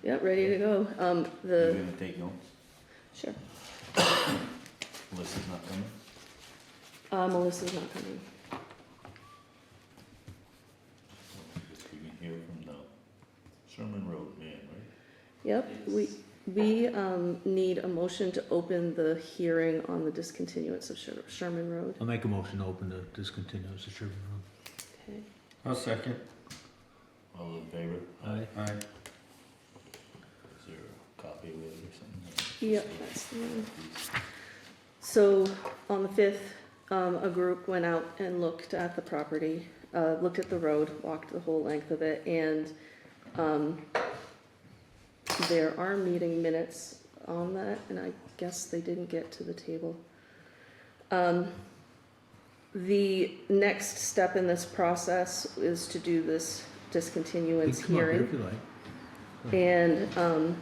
Yep, ready to go. You're gonna take notes? Sure. Melissa's not coming? Melissa's not coming. You can hear from the Sherman Road man, right? Yep, we need a motion to open the hearing on the discontinuance of Sherman Road. I'll make a motion to open the discontinuance of Sherman Road. Okay. I'll second. All in favor? Aye. Aye. Is there a copy of it or something? Yep, that's the one. So on the 5th, a group went out and looked at the property, looked at the road, walked the whole length of it, and there are meeting minutes on that, and I guess they didn't get to the table. The next step in this process is to do this discontinuance You can come up here hearing. if you like. And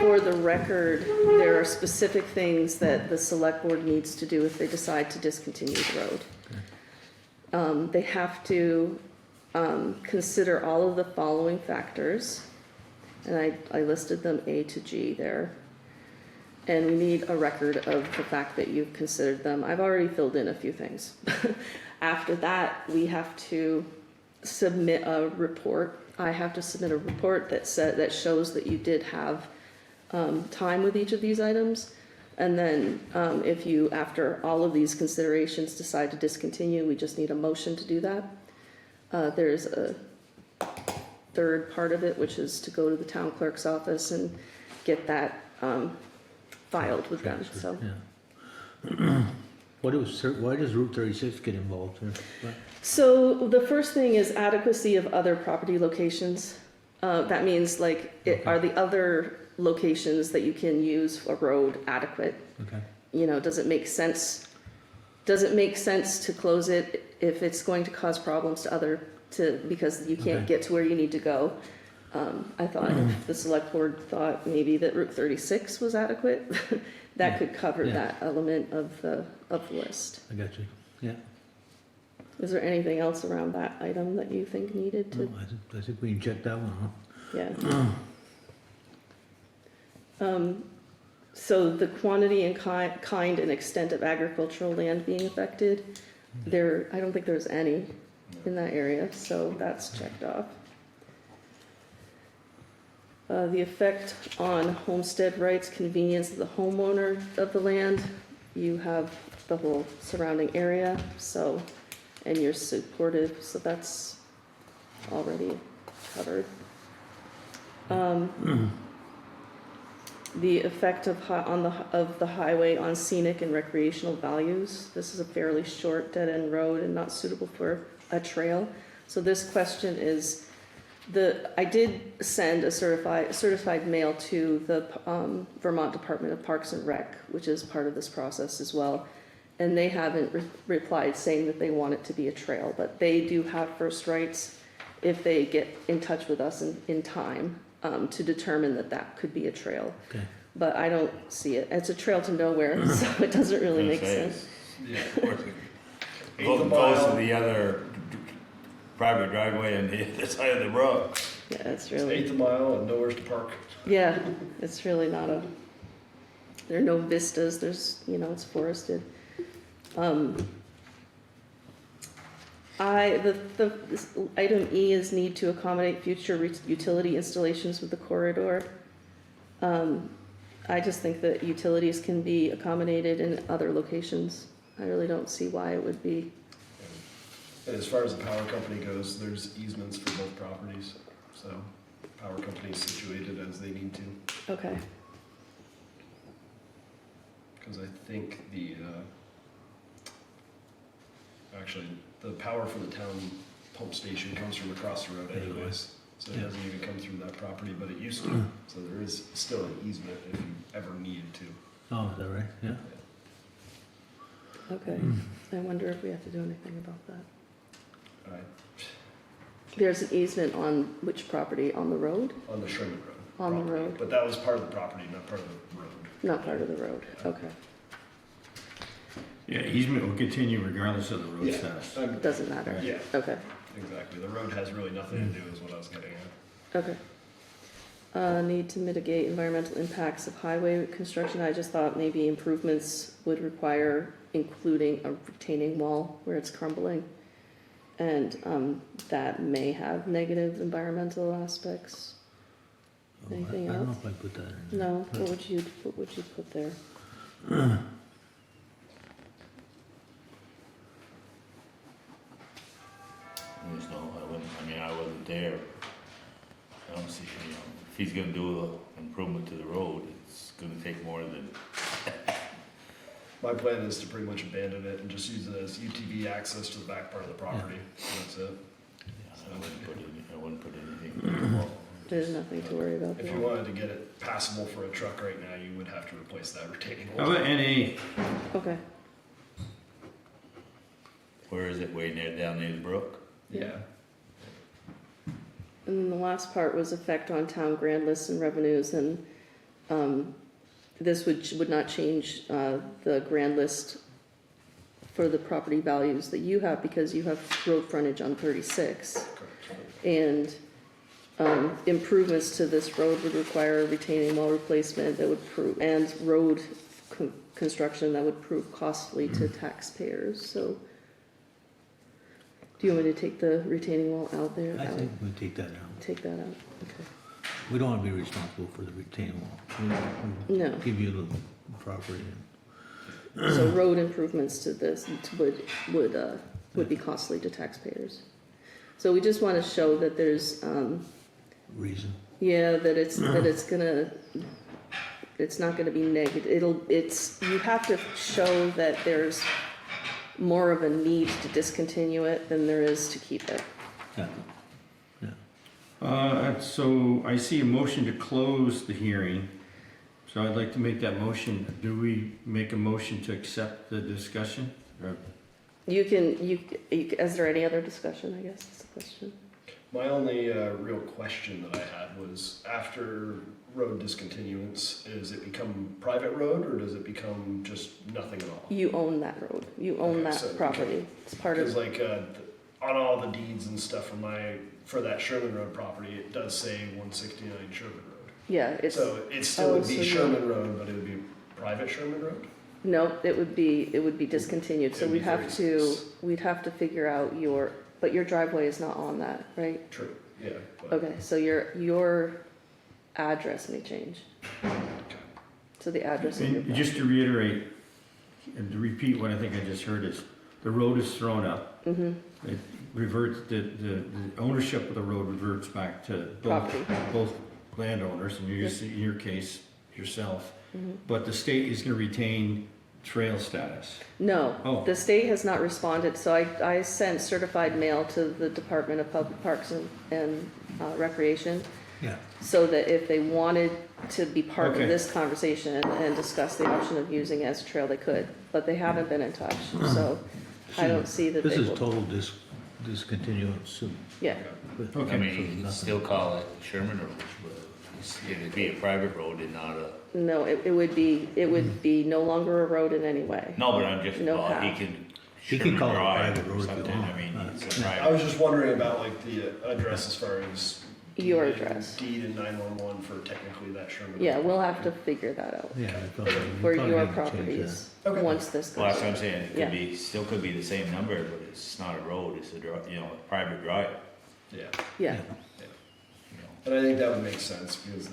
for the record, there are specific things that the select board needs to do if they decide to discontinue the road. They have to consider all of the following factors, and I listed them A to G there. And we need a record of the fact that you've considered them. I've already filled in a few things. After that, we have to submit a report. I have to submit a report that shows that you did have time with each of these items. And then if you, after all of these considerations, decide to discontinue, we just need a motion to do that. There's a third part of it, which is to go to the town clerk's office and get that filed with them. So. Yeah. Why does Route 36 get involved here? So the first thing is adequacy of other property locations. That means are the other locations that you can use a road adequate? Okay. You know, does it make sense? Does it make sense to close it if it's going to cause problems because you can't get to where you need to go? I thought if the select board thought maybe that Route 36 was adequate, that could cover that element of the list. I got you. Yeah. Is there anything else around that item that you think needed to? No, I think we can check that one off. Yeah. So the quantity and kind and extent of agricultural land being affected, I don't think there's any in that area, so that's checked off. The effect on homestead rights, convenience of the homeowner of the land, you have the whole surrounding area, and you're supportive, so that's already covered. The effect of the highway on scenic and recreational values. This is a fairly short dead-end road and not suitable for a trail. So this question is, I did send a certified mail to the Vermont Department of Parks and Rec, which is part of this process as well. And they haven't replied saying that they want it to be a trail, but they do have first rights if they get in touch with us in time to determine that could be a trail. Okay. But I don't see it. It's a trail to nowhere, so it doesn't really make sense. Yeah, of course. Close to the other private driveway on the other side of the road. Yeah, it's It's really, eighth a mile and nowhere to park. yeah, it's really not there are no vistas, it's forested. This item E is need to accommodate future utility installations with the corridor. I just think that utilities can be accommodated in other locations. I really don't see why it would be. And as far as the power company goes, there's easements for both properties, so power company is situated as they need to. Okay. Because I think actually, the power for the town pump station comes from across the road anyways. So it doesn't even come through that property, but it used to. So there is still an easement if you ever needed to. Oh, is that right? Yeah. Okay. I wonder if we have to do anything about that. Right. There's an easement on which property? On the road? On the Sherman Road. On the property. road. But that was part of the property, not part of the road. Not part of the road. Okay. Yeah, easement will continue regardless of the road Yeah. status. It doesn't matter. Yeah, Okay. exactly. The road has really nothing to do is what I was getting at. Okay. Need to mitigate environmental impacts of highway construction. I just thought maybe improvements would require including a retaining wall where it's crumbling. And, that may have negative environmental aspects. Oh, Anything I don't know else? if I put that in there. No, what would you put there? There's no, I wasn't there. I don't see, if he's gonna do an improvement to the road, it's gonna take more than, My plan is to pretty much abandon it and just use it as UTV access to the back part of the property. That's it. I wouldn't put anything. There's nothing to worry about If you there. wanted to get it passable for a truck right now, you would have to replace that retaining How wall. about NA? Okay, Where is it, way near, down near the brook? Yeah. and then the last part was effect on town grand lists and revenues, and, this would not change, the grand list for the property values that you have, because you have road frontage on 36. Correct. And, improvements to this road would require a retaining wall replacement that would prove, and road construction that would prove costly to taxpayers, so. Do you want me to take the retaining wall out there? I think we take that out. Take that out, okay. We don't wanna be responsible for the retaining wall. We No. give you the property. So road improvements to this would be costly to taxpayers. So we just wanna show that there's, Reason. yeah, that it's not gonna be negative, you have to show that there's more of a need to discontinue it than there is to keep it. Yeah. So I see a motion to close the hearing. So I'd like to make that motion. Do we make a motion to accept the discussion? Or- Is there any other discussion, I guess, is the question? My only real question that I had was, after road discontinuance, is it become private road or does it become just nothing at all? You own that road, you own Okay, so- that property, it's part Because of, like, on all the deeds and stuff for that Sherman Road property, it does say 169 Sherman Road. yeah, it's, So it still would so be you- Sherman Road, but it would be private Sherman Road? no, it would be discontinued, so It'd be 36. we'd have to figure out but your driveway is not on that, right? True, yeah. but- Okay, so your address may change, so the address of your And just to reiterate, and to repeat what I think I just heard is, the road is thrown up. Mm-hmm, It reverts, the ownership of the road reverts back to Property. both landowners, and in your case, yourself. mm-hmm. But the state is gonna retain trail status. No, Oh. the state has not responded, so I sent certified mail to the Department of Public Parks and Recreation, Yeah. so that if they wanted to be part Okay. of this conversation and discuss the option of using it as a trail, they could, but they haven't been in touch, so I don't see that This they is will. total discontinuance. So- Yeah, but- I Okay. mean, so you can nothing. still call it Sherman Road, but it'd be a private road and not a, no, it would be no longer a road in any way. no, but I'm just, No well, he path. can. He can Sherman call it a Drive private or road if you something. want. I mean, it's a Yeah. I private. was just wondering about like the address as far as. Your deed- address. Deed and 911 for technically that Sherman. Yeah, Road we'll have to property. figure that out Yeah. we probably- we for probably your need to change properties, Okay. once this Well, goes. that's what I'm saying, it Yeah. could be, still could be the same number, but it's not a road, it's a, a private drive, Yeah, Yeah, you know. and I think that would make sense because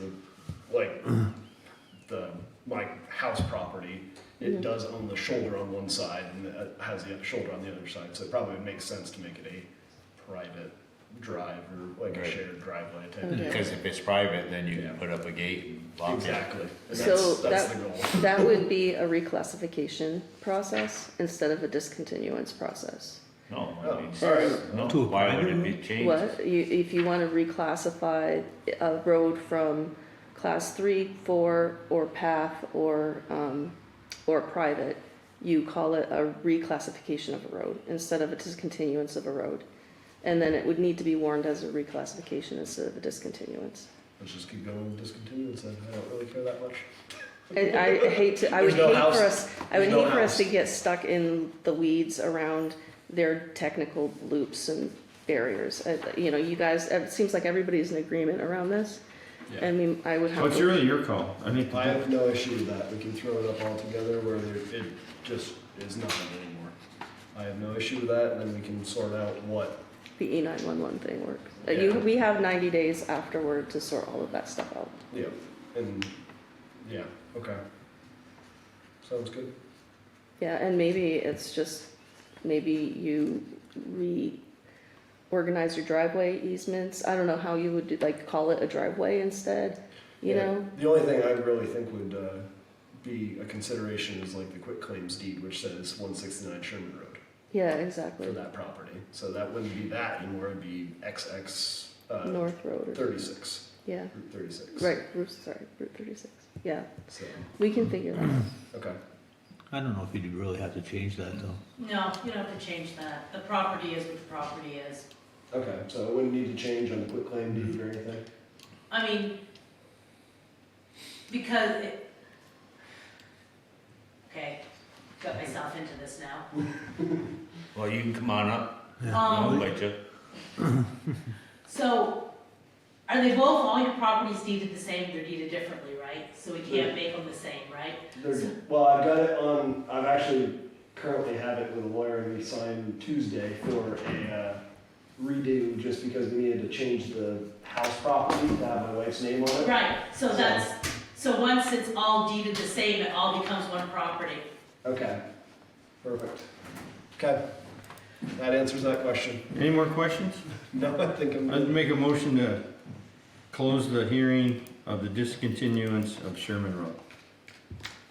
my house property, it Mhm. does own the shoulder on one side and it has the shoulder on the other side, so it probably would make sense to make it a private drive or like a Right. shared driveway type. Okay. Because if it's private, then you Yeah. can put up a gate and lock it. Exactly, and So that's the goal. that would be a reclassification process instead of a discontinuance process. No, Oh, I mean, alright. no, To a why would it private be road? changed? What, if you wanna reclassify a road from class 3, 4, or path, or private, you call it a reclassification of a road instead of a discontinuance of a road. And then it would need to be warned as a reclassification instead of a discontinuance. Let's just keep going with discontinuance then, I don't really care that much. And I would hate There's no house. for us There's no to house. get stuck in the weeds around their technical loops and barriers. You know, you guys, it seems like everybody's in agreement around this. Yeah. I mean, I would So have it's to, really your call. I think. I have no issue with that. We can throw it up all together where it just is nothing anymore. I have no issue with that, and then we can sort out what. the E911 thing works. Yeah. We have 90 days afterward to sort all of that stuff out. Yeah, and, yeah, okay. Sounds good. Yeah, and maybe it's just, maybe you reorganize your driveway easements. I don't know how you would do, like, call it a driveway instead, you Yeah. know? The only thing I really think would be a consideration is like the quitclaim deed, which says 169 Sherman Road Yeah, for exactly. that property. So that wouldn't be that anymore, it'd be XX North Road or, 36, yeah, Route 36. right, Route 36. Yeah, So, we can figure that out. okay. I don't know if you'd really have to change that though. No, you don't have to change that. The property is what the property is. Okay, so it wouldn't need to change on the quitclaim deed or anything? I mean, because it, okay, got myself into this now. Well, you can come on up. Yeah. I'll invite you. So, are they both, all your properties deeded the same, they're deeded differently, right? So we can't make them the same, right? Well, I've got it on, I've actually currently have it with a lawyer, and we signed Tuesday for a redo, just because we needed to change the house property to have my wife's name on it. Right, so that's, so once it's all deeded the same, it all becomes one property. Okay, perfect. Okay, that answers that question. Any more questions? No, I think I'm I'd good. make a motion to close the hearing of the discontinuance of Sherman Road.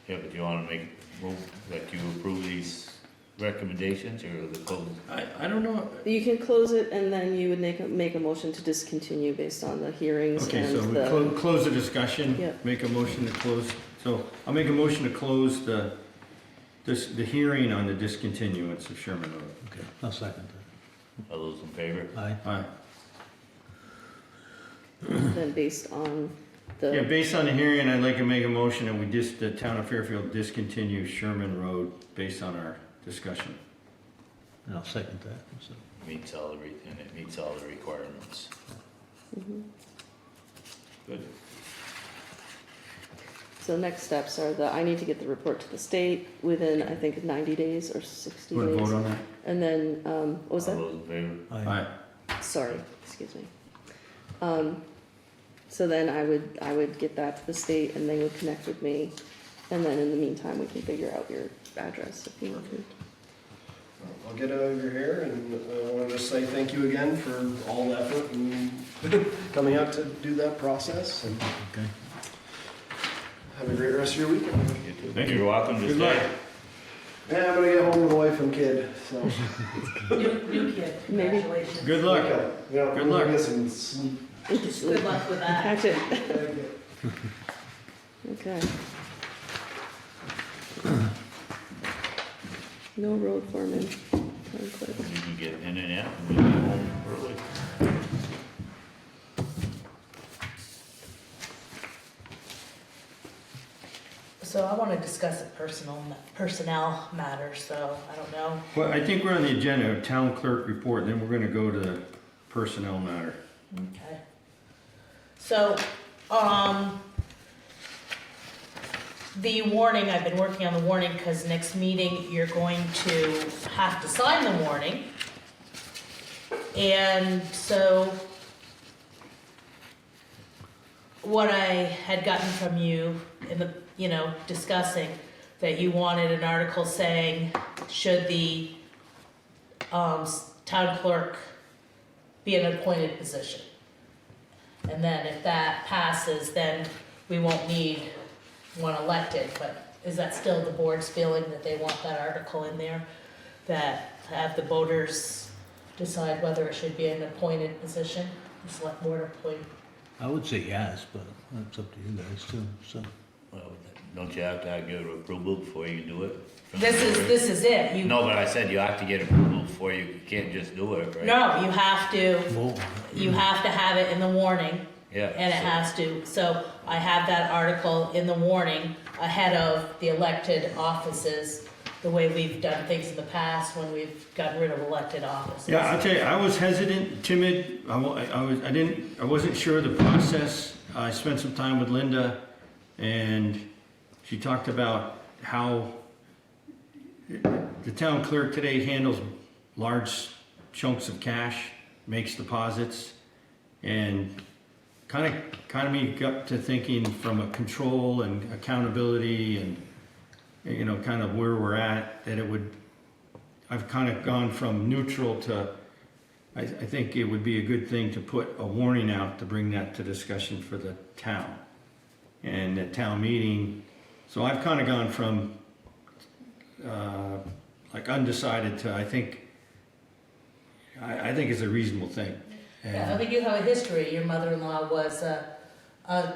Yeah, but you wanna move that you approve these recommendations or the close? I don't know. You can close it and then you would make a motion to discontinue based on the hearings Okay, and so we the, close the discussion. Yep. Make a motion to close. So I'll make a motion to close the hearing on the discontinuance of Sherman Road. Okay, I'll second All those in favor? that. Aye. Aye. then based on Yeah, the, based on the hearing, I'd like to make a motion that the town of Fairfield discontinue Sherman Road based on our discussion. And I'll second that, so. Meets all and it meets all the requirements. Mhm. Good. So next steps are I need to get the report to the state within, I think, 90 days or 60 Want to days. vote on that? And then, what was All that? those in favor? Aye. Aye. Sorry, excuse me. So then I would get that to the state and they would connect with me. And then in the meantime, we can figure out your address if you want to. I'll get over here, and I want to just say thank you again for all the effort and coming out to do that process, and Okay. have a great rest of your weekend. Thank you. You're welcome to Good stay. luck. Yeah, I'm gonna get home with the wife and kid, so. New kid, Maybe. congratulations. Good luck. Okay. Yeah, Good I'm gonna luck. get some sleep. Good luck with that. Catch it. Thank you. Okay. No road foreman. Town clerk. You can get in and out and we can go home early. So I want to discuss a personnel matter, so I don't know. Well, I think we're on the agenda, of town clerk report, then we're gonna go to the personnel matter. Okay. So, the warning, I've been working on the warning because next meeting you're going to have to sign the warning. And so, what I had gotten from you in the, discussing that you wanted an article saying, should the town clerk be an appointed position? And then if that passes, then we won't need one elected, but is that still the board's feeling that they want that article in there? That have the voters decide whether it should be an appointed position, the select board appoint? I would say yes, but that's up to you guys too, so. Well, don't you have to get approval before you do it? This is it, you, No, but I said you have to get approval before you can't just do it, right? no, you have to, Vote on it. you have to have it in the warning. Yeah. And it so- has to, so I have that article in the warning ahead of the elected offices, the way we've done things in the past when we've gotten rid of elected offices. Yeah, I'll tell you, I was hesitant, timid, I wasn't sure of the process, I spent some time with Linda, and she talked about how the town clerk today handles large chunks of cash, makes deposits, and kind of me got to thinking from a control and accountability and, you know, kind of where we're at, that I've kind of gone from neutral to, I think it would be a good thing to put a warning out to bring that to discussion for the town and at town meeting. So I've kind of gone from like undecided to I think it's a reasonable thing. Yeah, I mean, you have a history. Your mother-in-law was a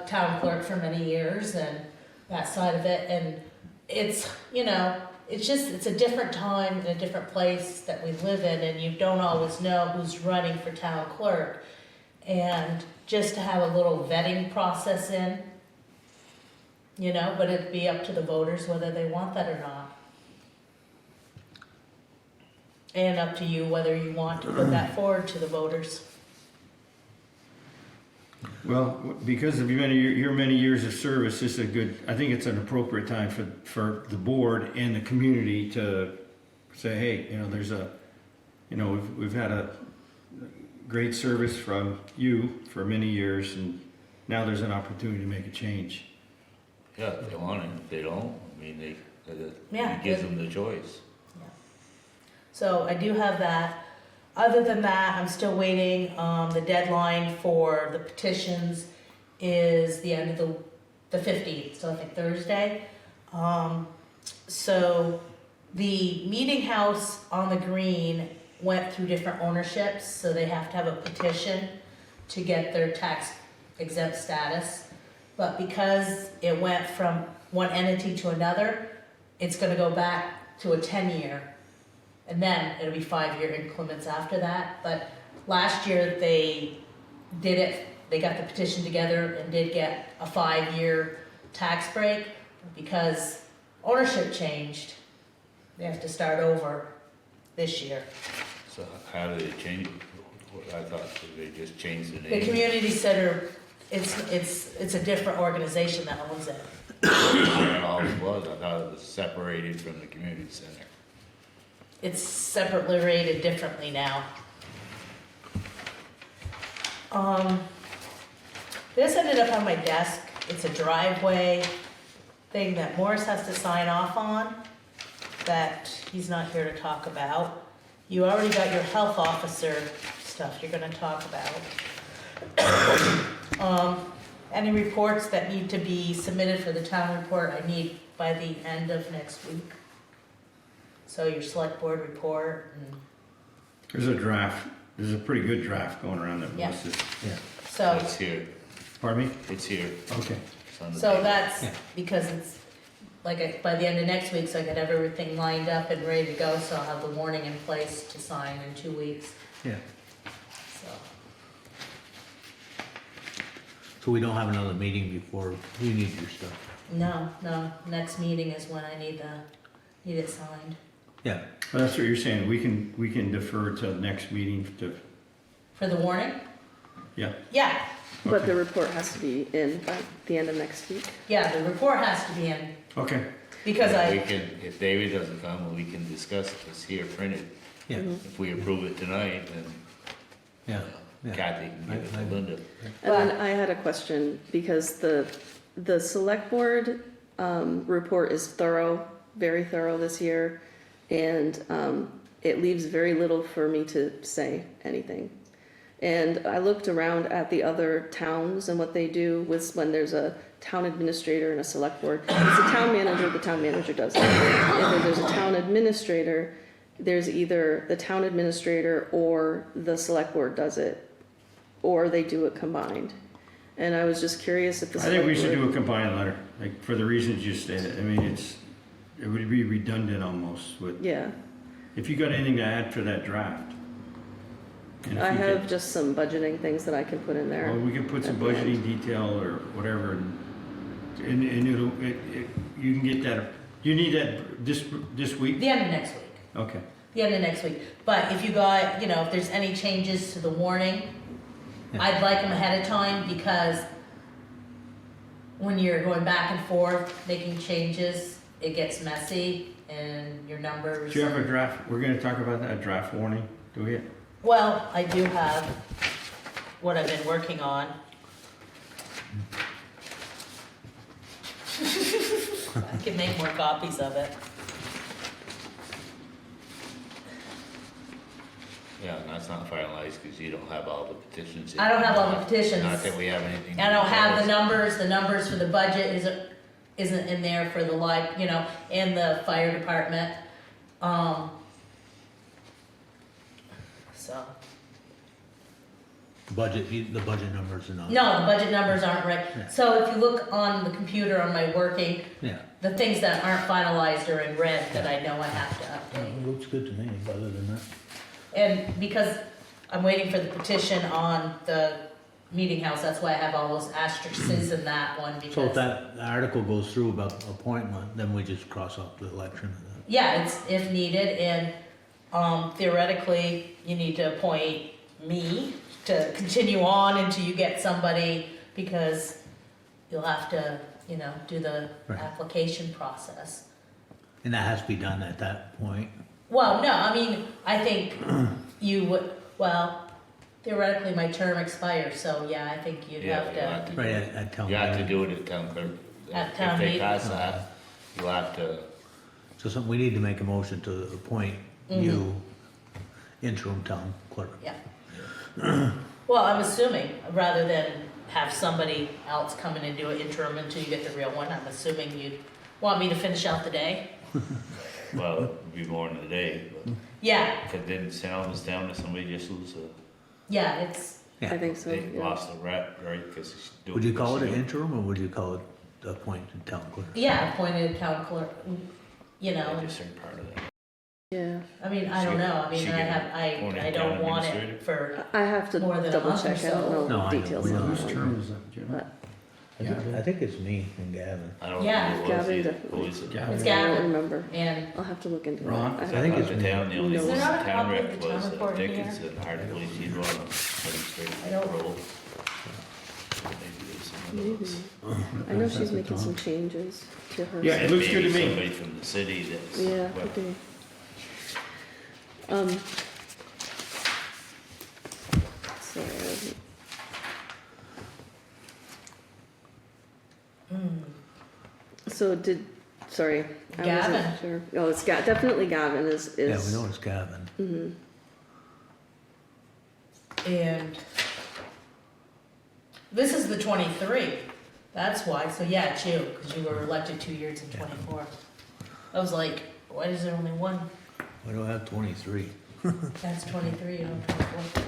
town clerk for many years and that side of it. And it's, you know, it's a different time and a different place that we live in, and you don't always know who's running for town clerk. And just to have a little vetting process in, you know, but it'd be up to the voters whether they want that or not. And up to you whether you want to put that forward to the voters. Well, because of your many years of service, this is a good, I think it's an appropriate time for the board and the community to say, hey, you know, there's a, you know, we've had a great service from you for many years, and now there's an opportunity to make a change. Yeah, if they want it, if they don't, I mean, Yeah, it gives good. them the choice. So I do have that. Other than that, I'm still waiting. The deadline for the petitions is the end of the 15th, so I think Thursday. So the meeting house on the green went through different ownerships, so they have to have a petition to get their tax exempt status. But because it went from one entity to another, it's gonna go back to a 10-year. And then it'll be 5-year increments after that. But last year they did it, they got the petition together and did get a 5-year tax break. Because ownership changed, they have to start over this year. So how do they change it? I thought that they just changed the The name. community center, it's a different organization that owns it. It always was, I thought it was separated from the community center. It's separately rated differently now. This ended up on my desk. It's a driveway thing that Morris has to sign off on that he's not here to talk about. You already got your health officer stuff you're gonna talk about. Any reports that need to be submitted for the town report, I need by the end of next week. So your select board report and, There's a draft, there's a pretty good draft going around that Yeah. Melissa's, so, It's here, pardon me? it's here. Okay. It's on the so table. that's, Yeah. because it's, like, by the end of next week, so I get everything lined up and ready to go, so I'll have the warning in place to sign in 2 weeks, Yeah, so. so we don't have another meeting before we need your stuff. No, next meeting is when I need it signed. Yeah, Well, that's what you're saying, we can defer to the next meeting to, For the warning? yeah. Yeah, But Okay. the report has to be in by the end of next week. yeah, the report has to be in, Okay, because We I, can, if David doesn't come, we can discuss it, it's here printed. yeah, If we approve it tonight, then yeah, yeah. Kathy can give it I- to Linda. And then I had a question, because the select board, report is thorough, very thorough this year. And, it leaves very little for me to say anything. And I looked around at the other towns and what they do with, when there's a town administrator and a select board. If it's a town manager does it. If there's a town administrator, there's either the town administrator or the select board does it, or they do it combined. And I was just curious if the I select think we should board- do a combined letter, like, for the reasons you stated, I mean, it would be redundant almost with, Yeah, if you got anything to add for that draft. And if I you have could- just some budgeting things that I can put in there. Well, we can put some at the end. budgeting detail or whatever, and you can get that, you need that this week? the end of next week. Okay, The end of next week. But if you got, you know, if there's any changes to the warning, Yeah. I'd like them ahead of time because when you're going back and forth, making changes, it gets messy and your numbers. Do you have a draft, we're gonna talk about that, a draft warning, do we? Well, I do have what I've been working on. I can make more copies of it. Yeah, and that's not finalized because you don't have all the petitions. I don't have all the petitions. Not that we have anything. I don't have the numbers for the budget isn't in there for the and the fire department. So, The budget numbers are not. no, the budget numbers aren't right. Yeah. So if you look on the computer on my working, Yeah, the things that aren't finalized are in red that I know I have to update. it looks good to me, other than that. And because I'm waiting for the petition on the meeting house, that's why I have all those asterisks in that one, because. So if that article goes through about appointment, then we just cross off the election. Yeah, it's if needed, and theoretically, you need to appoint me to continue on until you get somebody, because you'll have to, do the Right. application process. And that has to be done at that point. Well, no, I mean, I think you would, theoretically, my term expires, so yeah, I think you'd Yeah, have you have to. to. Right, at town You have to meeting. do it at town clerk. At town If they meeting. pass that, you'll have to, So we need to make a motion to appoint you interim town clerk. Yeah. Well, I'm assuming, rather than have somebody else come in and do an interim until you get the real one, I'm assuming you'd want me to finish out the day? well, it'd be more than a day, but Yeah, if it didn't send us down to somebody just lose yeah, it's, I think so, they yeah. lost the rep, right? Because Would you call it an interim or would you call it appointed town clerk? yeah, appointed town clerk, Just certain part of that. Yeah, I mean, I don't know, I mean, She I get have, I appointed don't town want it administrator? for, I have to More than a double month or check, I don't so. know No, I the know. details We on know. that Whose one. term is that, Jim? But I think it's me and Gavin. I don't Yeah. know who it was. Gavin either. definitely. Who is it? Gavin. It's I don't Gavin. remember, and, I'll have to look into it. Ron? I I think have- it's The me. town, the only Is there not a town copy of rep the town was report here? Dickinson, hardly he'd run a administrative I don't- role. Maybe there's some of Maybe. those. I know she's making some changes to her. Yeah, it looks good to Maybe me. Somebody from the city that's. Yeah, well, could be. So, so sorry. I wasn't Gavin. sure. Oh, it's definitely Gavin is. Yeah, we know it's Gavin. and this is the 23, that's why, so yeah, it's you, because you were elected 2 years in 24. I was like, why is there only one? We don't have 23. That's 23, you know, 24.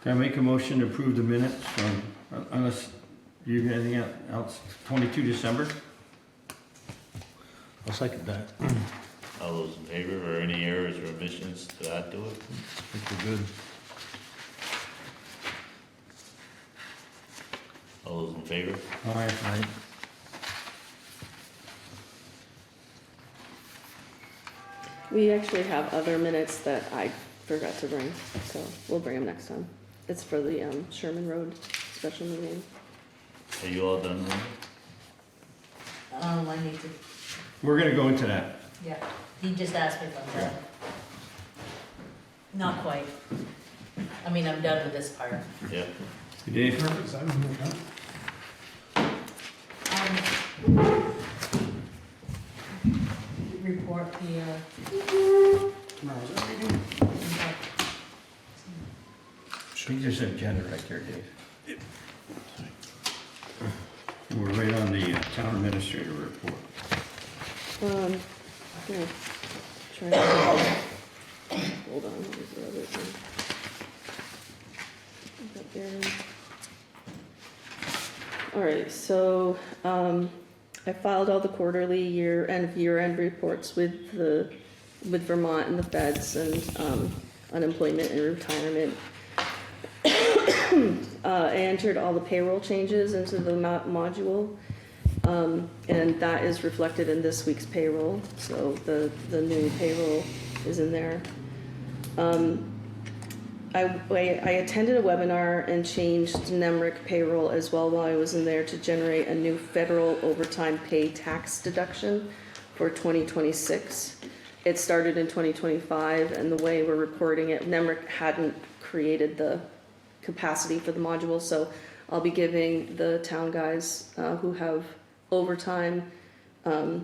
Can I make a motion to approve the minutes from, unless you have anything else, 22 December? I'll second that. All those in favor, or any errors or omissions to add to it? I think we're good. All those in favor? Aye. Right. We actually have other minutes that I forgot to bring, so we'll bring them next time. It's for the Sherman Road special meeting. Are you all done with it? I need to, We're gonna go into that. yeah, he just asked me if I'm done. Not quite. I mean, I'm done with this part. Yeah. Dave? Report the, I think there's an agenda right there, Dave. We're right on the town administrator report. Yeah. Try to, hold on, what was the other thing? Is that there? All right, so, I filed all the quarterly year-end reports with Vermont and the feds and, unemployment and retirement. I entered all the payroll changes into the module, and that is reflected in this week's payroll, so the new payroll is in there. I attended a webinar and changed NEMRIC payroll as well while I was in there to generate a new federal overtime pay tax deduction for 2026. It started in 2025, and the way we're reporting it, NEMRIC hadn't created the capacity for the module, so I'll be giving the town guys who have overtime a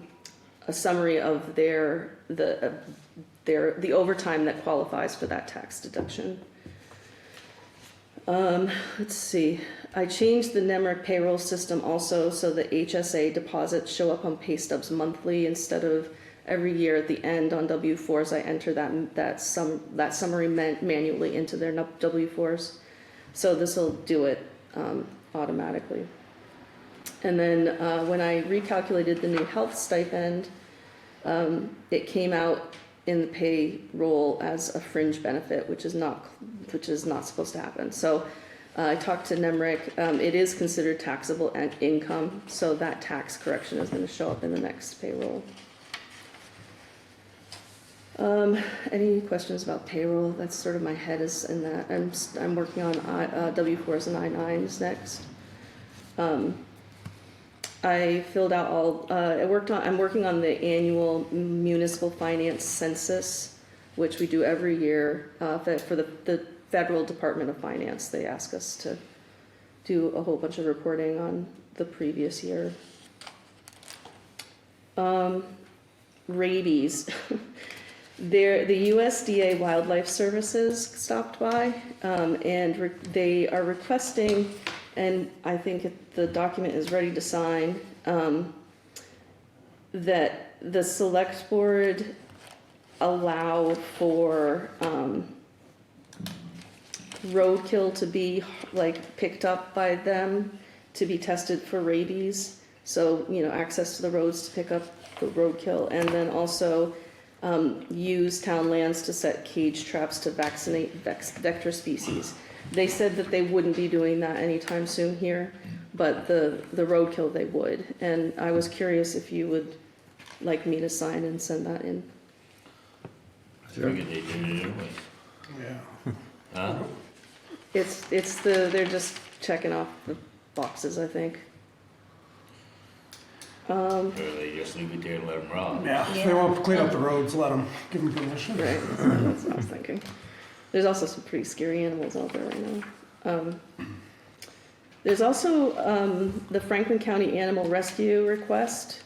summary of the overtime that qualifies for that tax deduction. Let's see, I changed the NEMRIC payroll system also so the HSA deposits show up on pay stubs monthly instead of every year at the end on W-4s. I enter that summary manually into their W-4s. So this will do it automatically. And then when I recalculated the new health stipend, it came out in the payroll as a fringe benefit, which is not supposed to happen. So I talked to NEMRIC. It is considered taxable income, so that tax correction is going to show up in the next payroll. Any questions about payroll? That's sort of my head is in that. I'm working on W-4s and I-9s next. I filled out all, I'm working on the annual municipal finance census, which we do every year for the Federal Department of Finance. They ask us to do a whole bunch of reporting on the previous year. Rabies. The USDA Wildlife Services stopped by and they are requesting, and I think the document is ready to sign, that the select board allow for roadkill to be like picked up by them to be tested for rabies. So, access to the roads to pick up the roadkill, and then also use town lands to set cage traps to vaccinate vector species. They said that they wouldn't be doing that anytime soon here, but the roadkill they would. And I was curious if you would like me to sign and send that in. I figured they did it anyway. Yeah. Huh? They're just checking off the boxes, I think. Or they just leave it there and let them rot. Yeah, if they want to clean up the roads, let them, give them permission. Right, that's what I was thinking. There's also some pretty scary animals out there right now. There's also the Franklin County Animal Rescue request.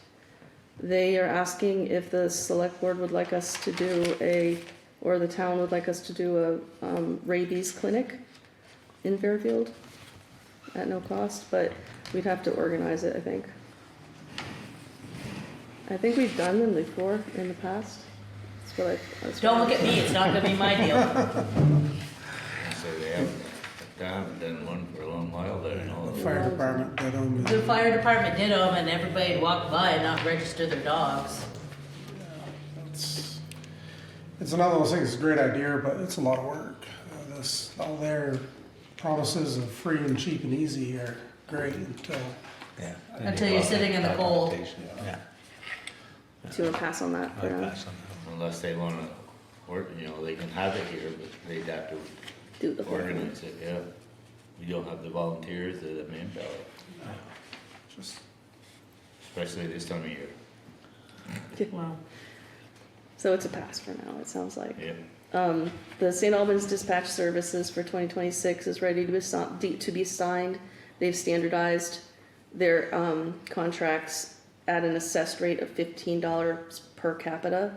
They are asking if the select board would like us to do or the town would like us to do a rabies clinic in Fairfield at no cost, but we'd have to organize it, I think. I think we've done them before in the past. That's what I Don't look at me, it's not gonna be my deal. So they haven't done one for a long while there and all. The fire department did them. The fire department did them and everybody walked by and not register their dogs. It's another one of those things, it's a great idea, but it's a lot of work. All their promises of free and cheap and easy are great until. Yeah. Until you're sitting in the cold. Yeah. Do you want to pass on that? I'd pass on Unless they wanna work, they can have it here, but they'd have to Do the whole thing. organize it, yeah. We don't have the volunteers or the manpower, Just especially this time of year. Wow. So it's a pass for now, it sounds like. Yeah. The St. Albans Dispatch Services for 2026 is ready to be signed. They've standardized their contracts at an assessed rate of $15 per capita.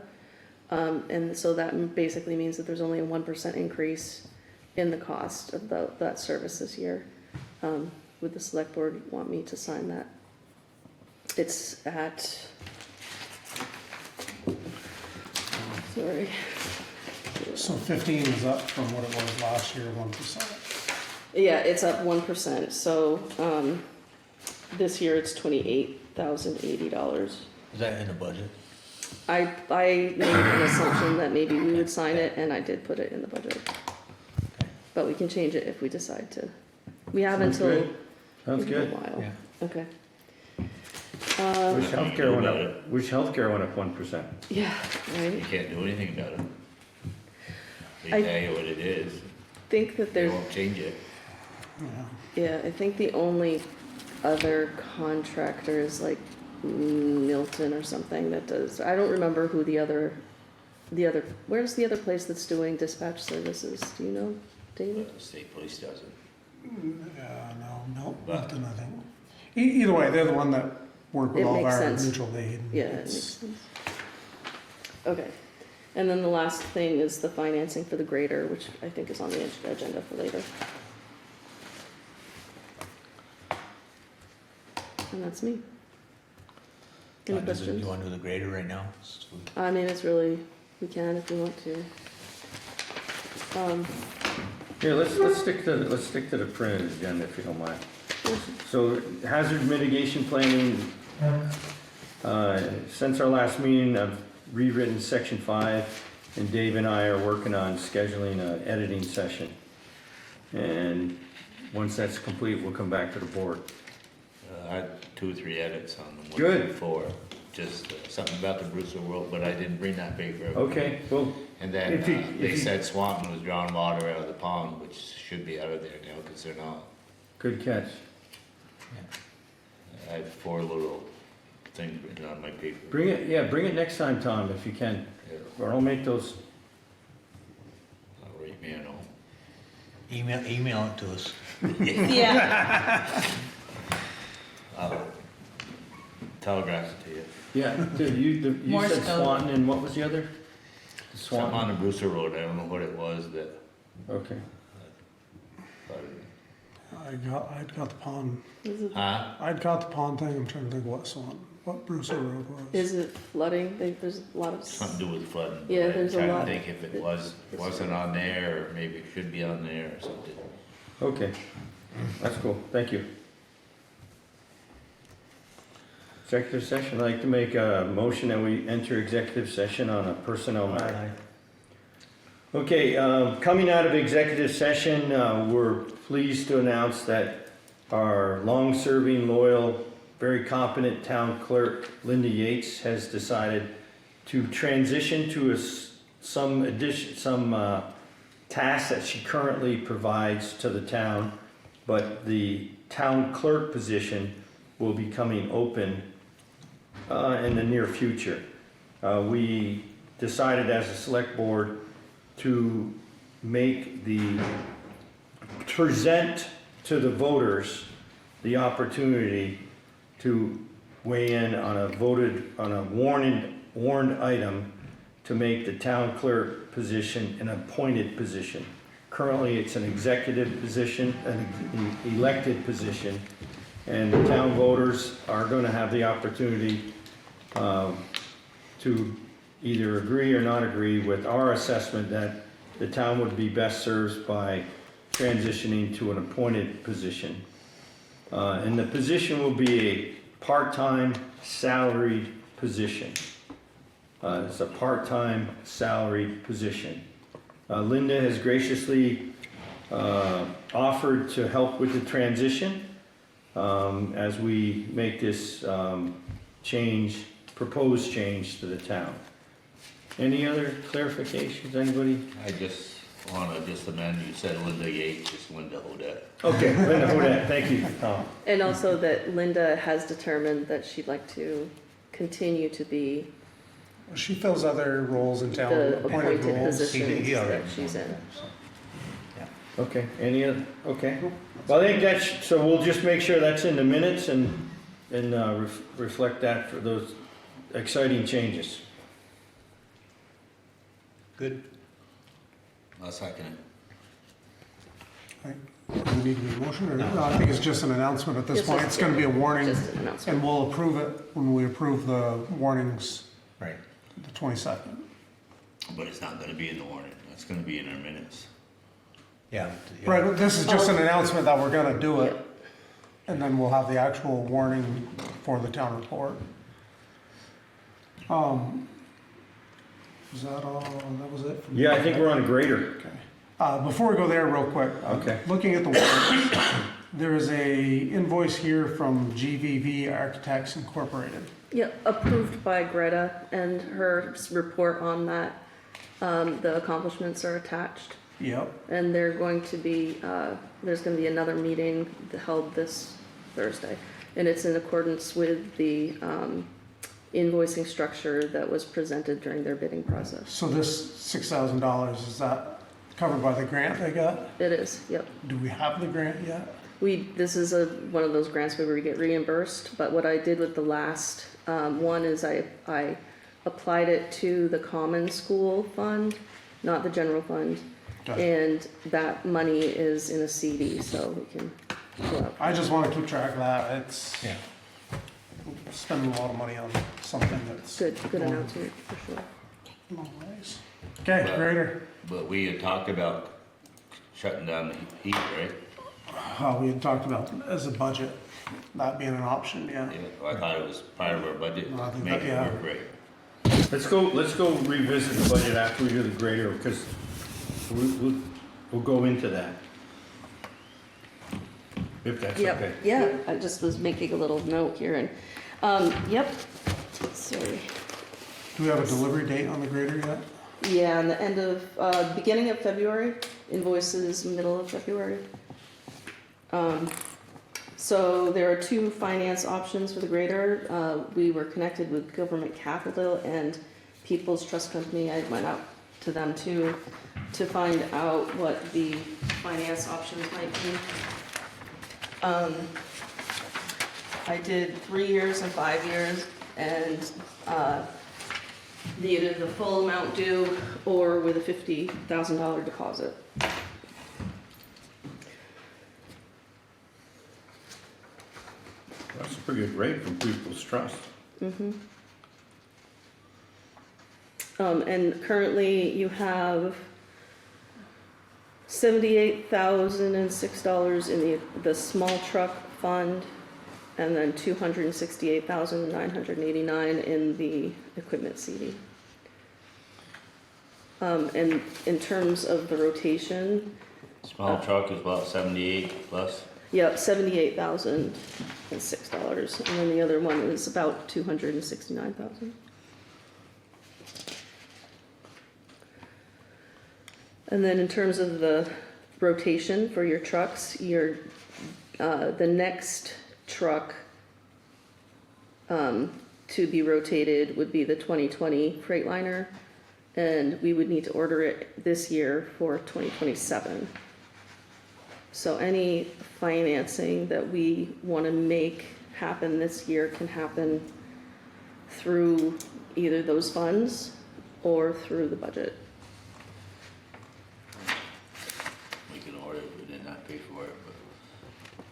And so that basically means that there's only a 1% increase in the cost of that service this year. Would the select board want me to sign that? It's at, sorry. So 15 is up from what it was last year, 1%. Yeah, it's up 1%, so, this year it's $28,080. Is that in the budget? I made an assumption that maybe we would sign it, and I did put it in the budget. But we can change it if we decide to. We have Sounds until. good. Sounds a good. while. Yeah. Okay. Which healthcare went up, which healthcare went up 1%? Yeah, You right. can't do anything about it. They I- tell you what it is. think that They there's, won't change it. yeah, I think the only other contractor is like Milton or something that does, I don't remember who the other, where's the other place that's doing dispatch services? Do you know, David? The state police doesn't. Yeah, no, But- nothing, I think. Either way, they're the one that work with It all of makes our sense. mutual aid. Yeah, it makes sense. Okay, and then the last thing is the financing for the grader, which I think is on the agenda for later. And that's me. Any Do questions? you want to do the grader right now? I mean, it's really, we can if we want to. Here, let's stick to the printed agenda if you don't mind. So hazard mitigation planning, since our last meeting, I've rewritten section 5, and Dave and I are working on scheduling an editing session. And once that's complete, we'll come back to the board. I had 2 or 3 edits on them. Good. Before, just something about the Brewster World, but I didn't bring that paper. Okay, well, And then If you- they if you- said Swanton was drawing water out of the pond, which should be out of there now, because they're not. good catch. I had 4 little things written on my paper. Bring it next time, Tom, if you can, Yeah, or I'll make those. I'll write me a note. Email it to us. Yeah, I'll telegraph it to you. Yeah, dude, you Morse said code. Swanton, and what was the other? Something on Swanton, the Brewster Road, I don't know what it was that, okay. but, I'd got the pond, Is it, I'd got the pond thing, I'm trying to think what Brewster Road was. is it flooding? There's a lot of, something to do with flooding. but Yeah, I'm there's a trying to lot. think if it wasn't on there, or maybe it should be on there or something. Okay, that's cool, thank you. Executive session, I'd like to make a motion that we enter executive session on a personnel matter. Okay, coming out of executive session, we're pleased to announce that our long-serving, loyal, very competent town clerk, Linda Yates, has decided to transition to some tasks that she currently provides to the town, but the town clerk position will be coming open in the near future. We decided as a select board to present to the voters the opportunity to weigh in on a warned item to make the town clerk position an appointed position. Currently, it's an executive position, an elected position, and the town voters are going to have the opportunity to either agree or not agree with our assessment that the town would be best served by transitioning to an appointed position. And the position will be a part-time salaried position. It's a part-time salaried position. Linda has graciously offered to help with the transition as we make this proposed change to the town. Any other clarifications, anybody? I just wanna amend, you said Linda Yates, just Linda Hodette. Okay, Linda Hodette, thank you, Tom. and also that Linda has determined that she'd like to continue to be She fills other roles in town, the appointed appointed roles. positions He already that she's in. Okay, any other, okay. Well, I think so we'll just make sure that's in the minutes and reflect that for those exciting changes. Good. I'll second it. Do we need to be a motion or, No. no, I think it's just an announcement at this It's point, just- it's gonna be a warning, Just an announcement. and we'll approve it when we approve the warnings Right. the 22nd. But it's not gonna be in the warning, it's gonna be in our minutes. Yeah. Right, but this is just an announcement that we're gonna do it, Yep. and then we'll have the actual warning for the town report. Is that all, that was it? from- Yeah, I think we're on a grader. Okay. Before we go there real quick. Okay. Looking at the warrants, there is a invoice here from GVV Architects Incorporated. Yeah, approved by Greta and her report on that. The accomplishments are attached. Yep. And they're going to be, there's gonna be another meeting held this Thursday. And it's in accordance with the invoicing structure that was presented during their bidding process. So this $6,000, is that covered by the grant they got? It is, yep. Do we have the grant yet? This is one of those grants where we get reimbursed, but what I did with the last one is I applied it to the common school fund, not the general fund. Okay. And that money is in a CD, so we can pull out. I just wanna keep track of that. It's Yeah. spending a lot of money on something that's. Good announcement, for sure. Nice. Okay, grader. But we had talked about shutting down the heat, right? We had talked about as a budget, that being an option, yeah. Yeah, well, I thought it was part of our budget, Well, I think make that- it yeah. work great. Let's go revisit the budget after we do the grader, because we'll go into that. If that's Yep, okay. yeah, I just was making a little note here and, yep, sorry. Do we have a delivery date on the grader yet? Yeah, and the end of, beginning of February, invoices middle of February. So there are two finance options for the grader. We were connected with Government Capital and People's Trust Company. I went out to them too to find out what the finance options might be. I did 3 years and 5 years, and either the full amount due or with a $50,000 deposit. That's a pretty good rate from People's Trust. And currently you have $78,006 in the small truck fund, and then $268,989 in the equipment CD. And in terms of the rotation, Small truck is about 78 plus. yeah, $78,006, and then the other one is about $269,000. And then in terms of the rotation for your trucks, the next truck to be rotated would be the 2020 Freightliner, and we would need to order it this year for 2027. So any financing that we want to make happen this year can happen through either those funds or through the budget. We can order it, we did not pay for it, but.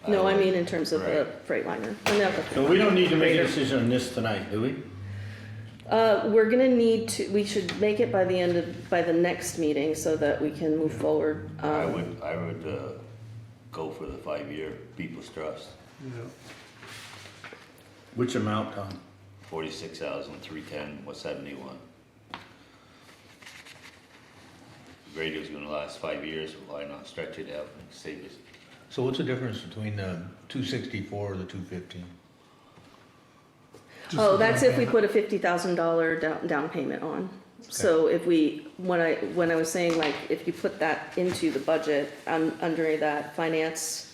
No, I don't- mean in terms of the Right. Freightliner. Not the So we don't need to make a Grader. decision on this tonight, do we? We're gonna need to, we should make it by the next meeting so that we can move forward. I would go for the 5-year People's Trust, Yeah. Which amount, Tom? 46,310, 71. Grader's gonna last 5 years, why not stretch it out and save us? So what's the difference between the 264 and the 215? Oh, that's if we put a $50,000 down payment on. So if when I was saying like, if you put that into the budget, under that finance,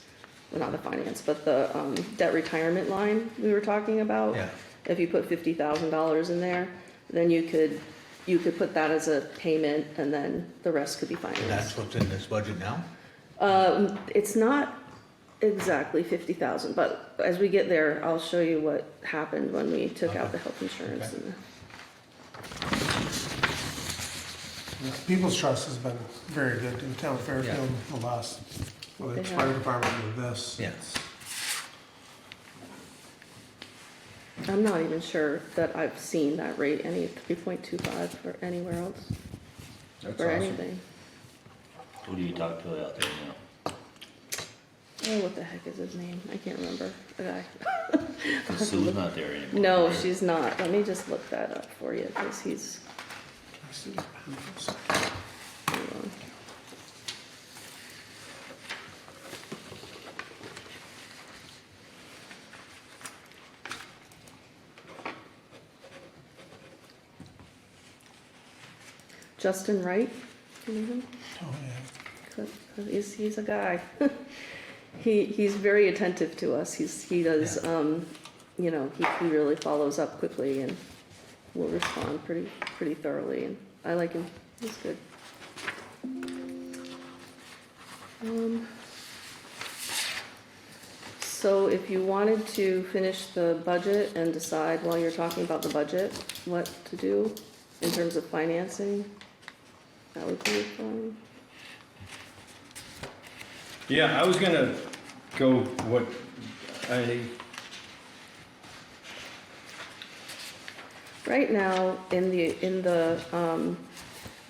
well, not the finance, but the debt retirement line we were talking about. Yeah. If you put $50,000 in there, then you could put that as a payment, and then the rest could be And financed. that's what's in this budget now? It's not exactly 50,000, but as we get there, I'll show you what happened when we took out Okay. the health insurance. Okay. And Yeah, People's Trust has been very good to the town of Fairfield the last, well, the They fire have. department did this. Yes. I'm not even sure that I've seen that rate, any 3.25 or anywhere else, That's or awesome. anything. Who do you talk to out there now? Oh, what the heck is his name? I can't remember, the guy. Sue's not there anymore. No, she's not. Let me just look that up for you, because he's, Can I see his pen for a second? hold on. Justin Wright, do you know him? Oh, yeah. he's a guy. He's very attentive to us. He does, you know, he really follows up quickly and will respond pretty thoroughly, and I like him. He's good. So if you wanted to finish the budget and decide while you're talking about the budget, what to do in terms of financing, that would be fine. Yeah, I was gonna go what I, Right now, in the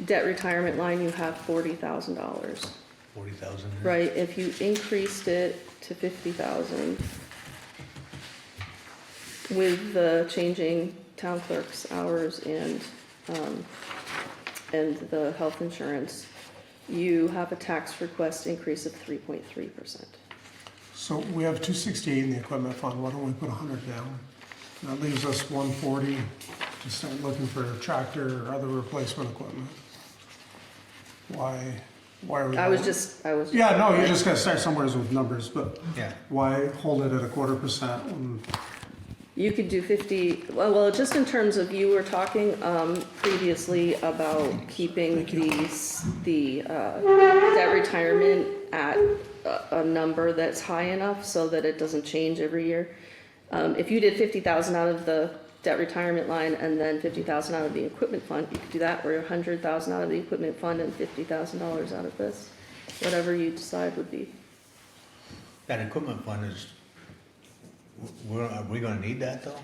debt retirement line, you have $40,000. 40,000. Right, if you increased it to 50,000 with the changing town clerk's hours and the health insurance, you have a tax request increase of 3.3%. So we have 268 in the equipment fund, why don't we put 100 down? That leaves us 140 to start looking for a tractor or other replacement equipment. Why are we? I was just. Yeah, no, you just gotta start somewhere with numbers, but Yeah. why hold it at 1/4% when You could do 50, well, just in terms of, you were talking previously about keeping the debt retirement at a number that's high enough so that it doesn't change every year. If you did 50,000 out of the debt retirement line and then 50,000 out of the equipment fund, you could do that, or 100,000 out of the equipment fund and $50,000 out of this. Whatever you decide would be. That equipment fund is, are we gonna need that though?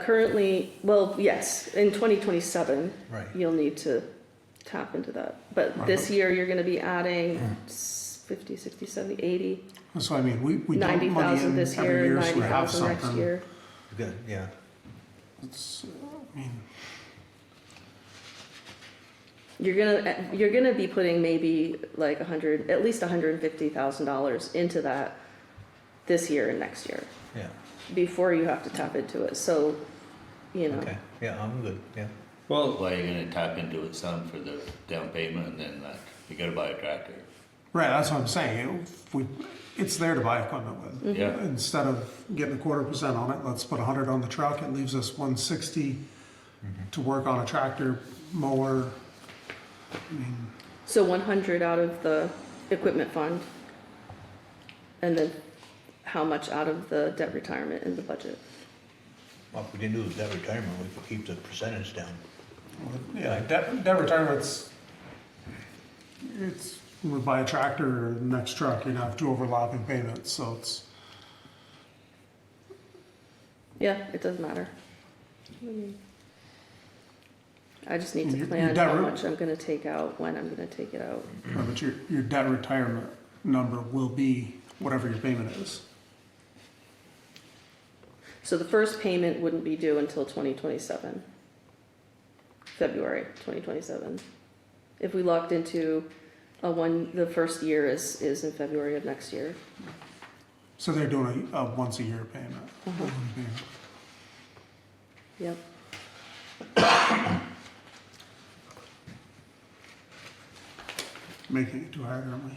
Currently, well, yes, in 2027, Right. you'll need to tap into that. But this year, you're gonna be adding 50, 60, 70, 80, that's what I mean, we dump money 90,000 in this every year, year, so we have 90,000 next something. year. Good, yeah. It's, I mean, You're gonna be putting maybe like at least $150,000 into that this year and next year, Yeah, before you have to tap into it, so, you know. okay, yeah, I'm good, yeah. well, Why are you gonna tap into it some for the down payment and then you gotta buy a tractor? right, that's what I'm saying, it's there to buy equipment with. Yeah. Instead of getting 1/4% on it, let's put 100 on the truck, it leaves us 160 to work on a tractor, mower. I mean, So 100 out of the equipment fund, and then how much out of the debt retirement in the budget? Well, if we didn't do that retirement, we could keep the percentage down. yeah, debt retirement's, it's, we buy a tractor or the next truck, you'd have 2 overlapping payments, so it's, Yeah, it doesn't matter. I just need to Your plan debt how re- much I'm gonna take out, when I'm gonna take it out. but your debt retirement number will be whatever your payment is. So the first payment wouldn't be due until 2027, February 2027. If we locked into the first year is in February of next year. So they're doing a once a year payment. Uh-huh. One payment. Yep. Making it too hard, aren't we?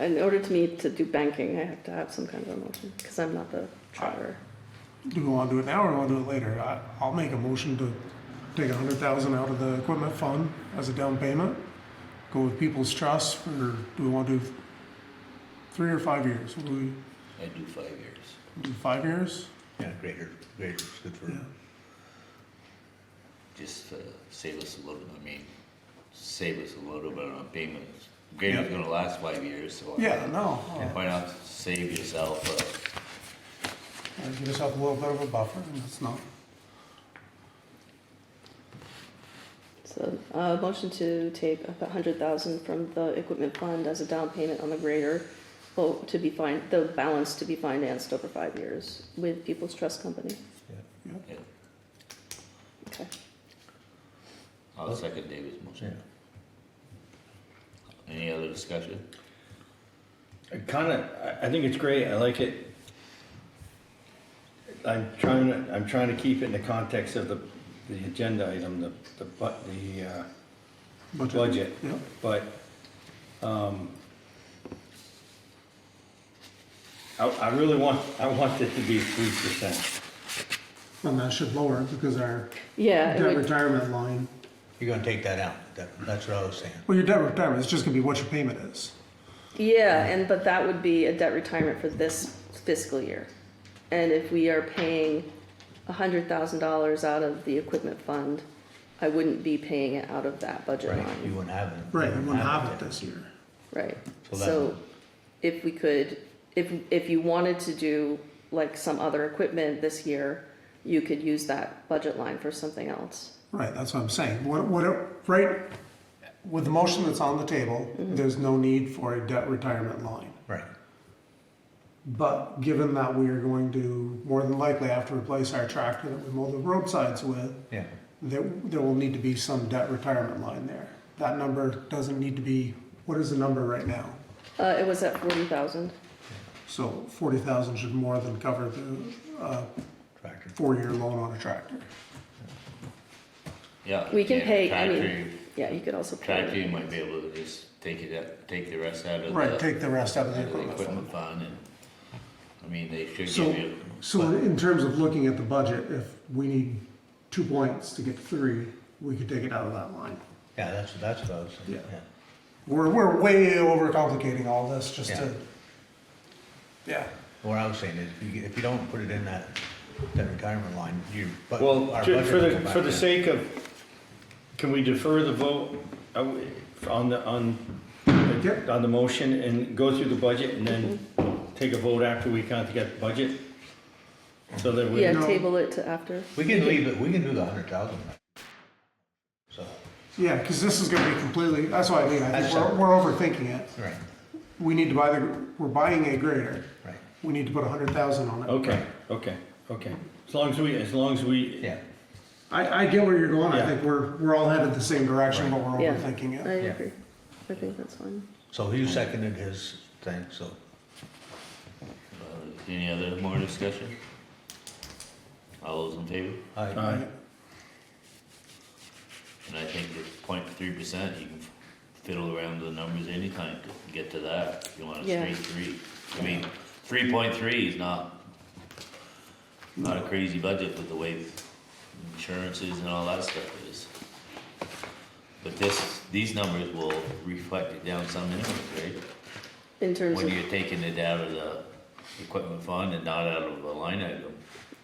In order to me to do banking, I have to have some kind of a motion, because I'm not the treasurer. Do we wanna do it now or wanna do it later? I'll make a motion to take 100,000 out of the equipment fund as a down payment. Go with People's Trust for, do we wanna do 3 or 5 years? What do we I do 5 years. do, 5 years? Yeah, greater, greater's good for, Yeah. Just save us a little, save us a little bit on payments. Grader's gonna last 5 years, so. Yeah, no. Why not save yourself, Give yourself a little bit of a buffer, and it's not. So, motion to take 100,000 from the equipment fund as a down payment on the grader, well, the balance to be financed over 5 years with People's Trust Company. yeah, Okay. I'll second David's yeah. motion. Any other discussion? I think it's great, I like it. I'm trying to keep it in the context of the agenda item, budget, Yep. but, I really want it to be 3%. And that should lower it because our Yeah, it debt would, retirement line, You're gonna take that out, that's what I was saying. well, your debt retirement is just gonna be what your payment is. yeah, but that would be a debt retirement for this fiscal year. And if we are paying $100,000 out of the equipment fund, I wouldn't be paying it out of that budget Right, you line, wouldn't have it. Right, you we wouldn't have it there. this year. right? So that- So if we could, if you wanted to do like some other equipment this year, you could use that budget line for something else. Right, that's what I'm saying. Right, with the motion that's on the table, there's no need for a debt retirement line. Right, But given that we are going to more than likely have to replace our tractor that we mow the roadsides with, yeah, there will need to be some debt retirement line there. That number doesn't need to be, what is the number right now? It was at 40,000. So 40,000 should more than cover the tractor. 4-year loan on a tractor. Yeah. We can yeah, pay, I tractor, mean, yeah, you could also Tractor, pay. you might be able to just take the rest out of Right, the take the rest out of the out of the equipment fund. equipment fund and, I mean, they should So- give you. So in terms of looking at the budget, if we need 2 points to get 3, we could take it out of that line. Yeah, that's what I was saying, Yeah. yeah. We're way overcomplicating all this just Yeah. to, yeah. What I was saying is, if you don't put it in that retirement line, but Well, our ju- budget for will the, go back for the in. sake of, can we defer the vote on Yep. the motion and go through the budget and then take a vote after we kind of get the budget? So that we, Yeah, No. table it to after. We can leave it, we can do the 100,000. So, Yeah, because this is gonna be completely, that's what I mean, I That's think separate. we're overthinking it. right, We need to we're buying a grader, right, we need to put 100,000 on it. okay. As long as we, yeah. I get where you're going, I Yeah. think we're all headed the same direction, but we're Yeah. overthinking I it. Yeah. agree. I think that's fine. So you seconded his thing, so, Any other more discussion? All those in favor? I, Aye. And I think at 0.3%, you can fiddle around the numbers anytime to get to that, if you want a Yeah. straight 3. I mean, 3.3 is not a crazy budget with the way insurances and all that stuff is. But these numbers will reflect it down some anyways, right? In terms When of, you're taking it out of the equipment fund and not out of a line item.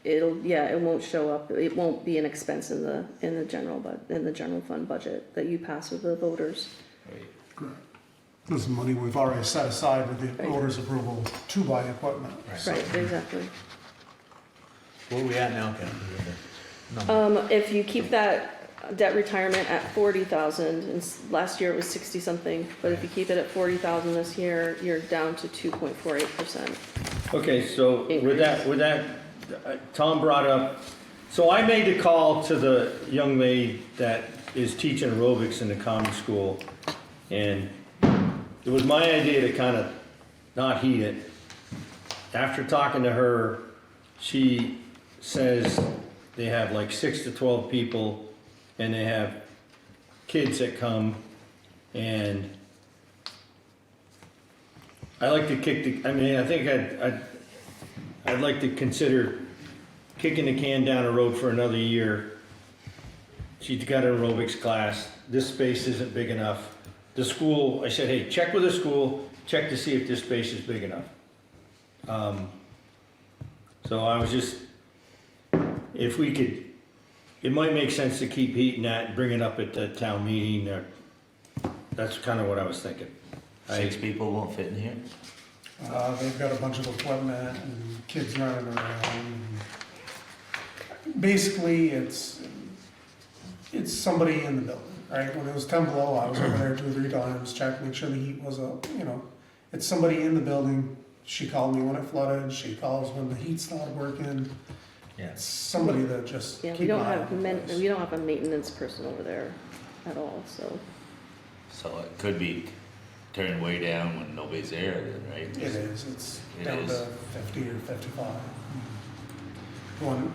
it won't show up, it won't be an expense in the general fund budget that you pass with the voters. Right. Correct. This is money we've already set aside with the Right. voters' approval to buy equipment. Right. Right, exactly. where we at now, Ken? With the number? If you keep that debt retirement at 40,000, and last year it was 60 something, but if you keep it at 40,000 this year, you're down to 2.48%. okay, so with that, Tom brought up, so I made the call to the young lady that is teaching aerobics in the common school, and it was my idea to kind of not heat it. After talking to her, she says they have like 6 to 12 people, and they have kids that come, and I like to I think I'd like to consider kicking the can down the road for another year. She's got an aerobics class, this space isn't big enough. The school, I said, hey, check with the school, check to see if this space is big enough. So I was just, if we could, it might make sense to keep heating that and bring it up at the town meeting, that's kind of what I was thinking. 6 people won't fit in here? They've got a bunch of equipment and kids running around. And basically, it's somebody in the building, right? When it was 10 below, I was over there 2 or 3 times, checked, make sure the heat was up, It's somebody in the building. She called me when it flooded, she calls when the heat started working. Yeah. It's somebody that just Yeah, keep we don't an eye have on the place. we don't have a maintenance person over there at all, so. So it could be turned way down when nobody's there then, right? It is, it's It down is. to 50 or 55.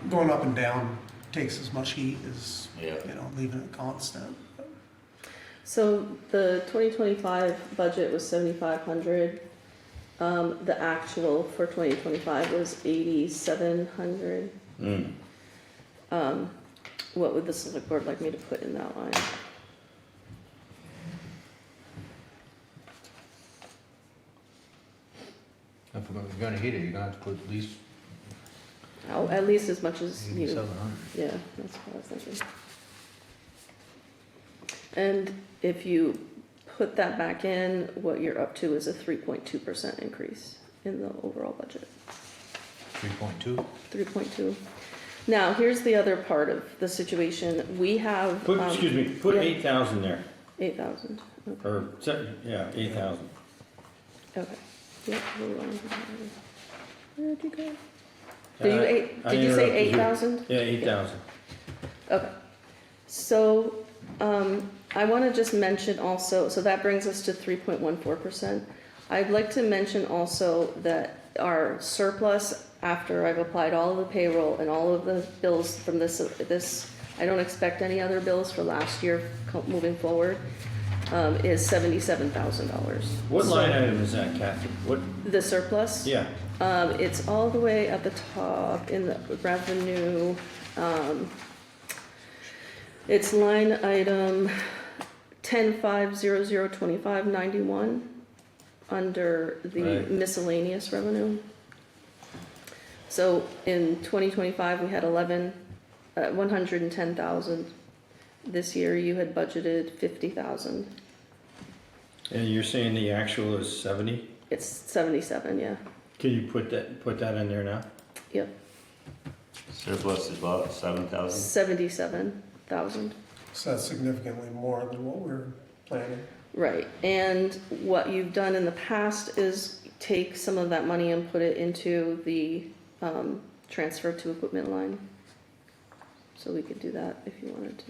Going up and down takes as much heat as, Yeah. leaving it constant. So the 2025 budget was 7,500. The actual for 2025 was 8,700. What would the select board like me to put in that line? If we're gonna hit it, you're gonna have to put at least Oh, at least as much as you. 700. Yeah, that's what I was thinking. And if you put that back in, what you're up to is a 3.2% increase in the overall budget. 3.2. 3.2. Now, here's the other part of the situation. We have. Put, excuse me, put yeah. 8,000 there, 8,000. Okay. or, yeah, 8,000. Okay. Yep, hold on. Where'd you go? Did you say 8,000? Yeah, 8,000. Okay. So, I want to just mention also, so that brings us to 3.14%. I'd like to mention also that our surplus, after I've applied all of the payroll and all of the bills from this, I don't expect any other bills for last year moving forward, is $77,000. What line item is that, Kathy? What, The surplus? yeah, It's all the way at the top in the revenue. It's line item 10,500,2591 under the Right. miscellaneous revenue. So in 2025, we had 110,000. This year, you had budgeted 50,000. and you're saying the actual is 70? It's 77, yeah. Can you put that in there now? Yep, Surplus is about 7,000. 77,000. So that's significantly more than what we're planning. Right, and what you've done in the past is take some of that money and put it into the transfer to equipment line. So we could do that if you wanted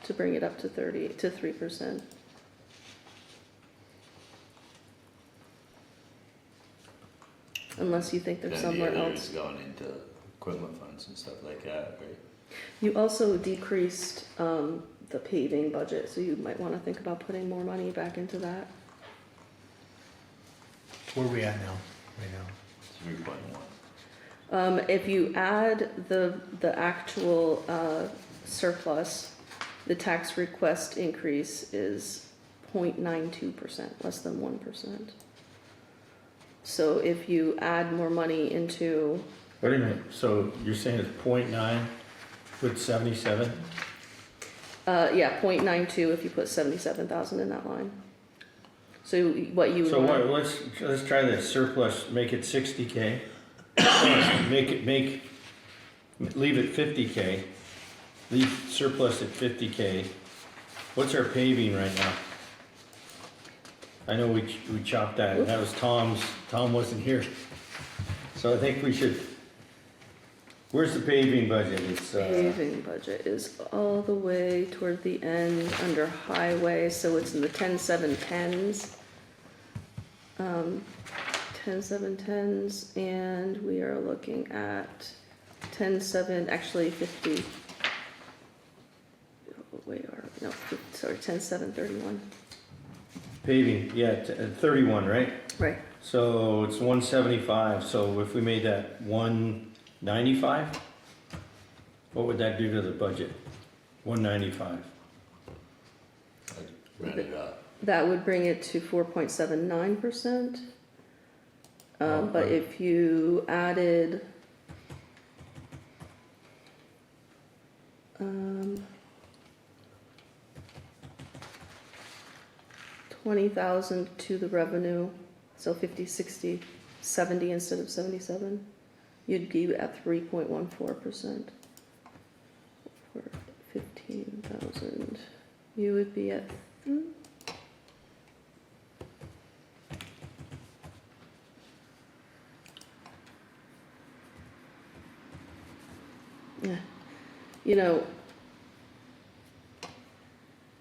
to bring it up to 3%. Unless you think there's Then the somewhere other else. is going into equipment funds and stuff like that, right? You also decreased the paving budget, so you might want to think about putting more money back into that. Where are we at now? Right now. 3.1. If you add the actual surplus, the tax request increase is 0.92%, less than 1%. So if you add more money into, Wait a minute, so you're saying it's 0.9 with 77? yeah, 0.92 if you put 77,000 in that line. So what you would So want. let's try this, surplus, make it 60K. Leave it 50K. Leave surplus at 50K. What's our paving right now? I know we chopped that, that was Tom wasn't here. So I think we should, where's the paving budget? It's, Paving budget is all the way toward the end under highway, so it's in the 10,710s. 10,710s, and we are looking at 10,7, actually 50. Wait, no, sorry, 10,731. paving, yeah, 31, right? Right. So it's 175, so if we made that 195, what would that do to the budget? 195. Round it up. That would bring it to 4.79%. But if you added, 20,000 to the revenue, so 50, 60, 70 instead of 77, you'd be at 3.14%. For 15,000, you would be at, yeah, you know,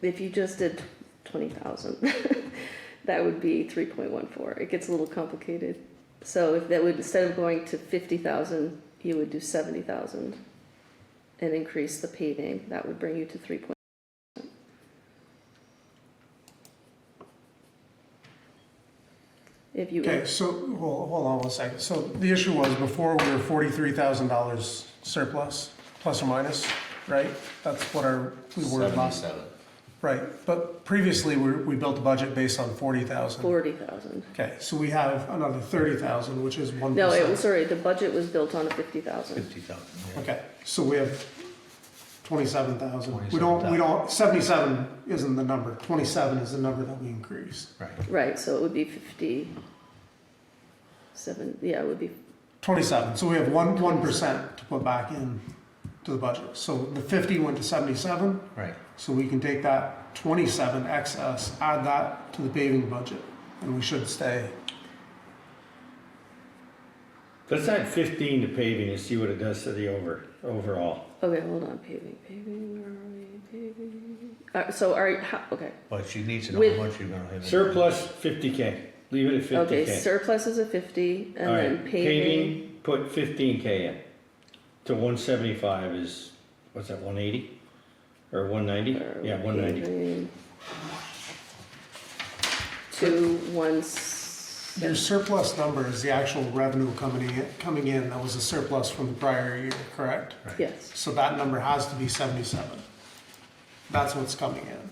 if you just did 20,000, that would be 3.14. It gets a little complicated. So if that would, instead of going to 50,000, you would do 70,000 and increase the paving. That would bring you to 3. if you. Okay, so, hold on one second. So the issue was before we were $43,000 surplus, plus or minus, right? That's what we were last. 77. Right, but previously we built a budget based on 40,000. 40,000. Okay, so we have another 30,000, which is 1%. No, it was, sorry, the budget was built on a 50,000. 50,000, yeah. Okay, so we have 27,000. We don't, 77 isn't the number. 27 is the number that we increased. Right. Right, so it would be 57, yeah, it would be, 27, so we have 1% to put back in to the budget. So the 50 went to 77, Right. so we can take that 27 excess, add that to the paving budget, and we should stay. Let's add 15 to paving and see what it does to the overall. okay, hold on, paving, where are we, paving? So okay, But she needs to know With- how much you're gonna have. in. Surplus, 50K. Leave it at 50K. okay, surplus is a 50, and All then right, paving, put 15K in. To 175 is, what's that, 180? Or 190? Yeah, 190. paving to Your surplus number is the actual revenue coming in. That was a surplus from the prior year, correct? yes. So that number has to be 77. That's what's coming in.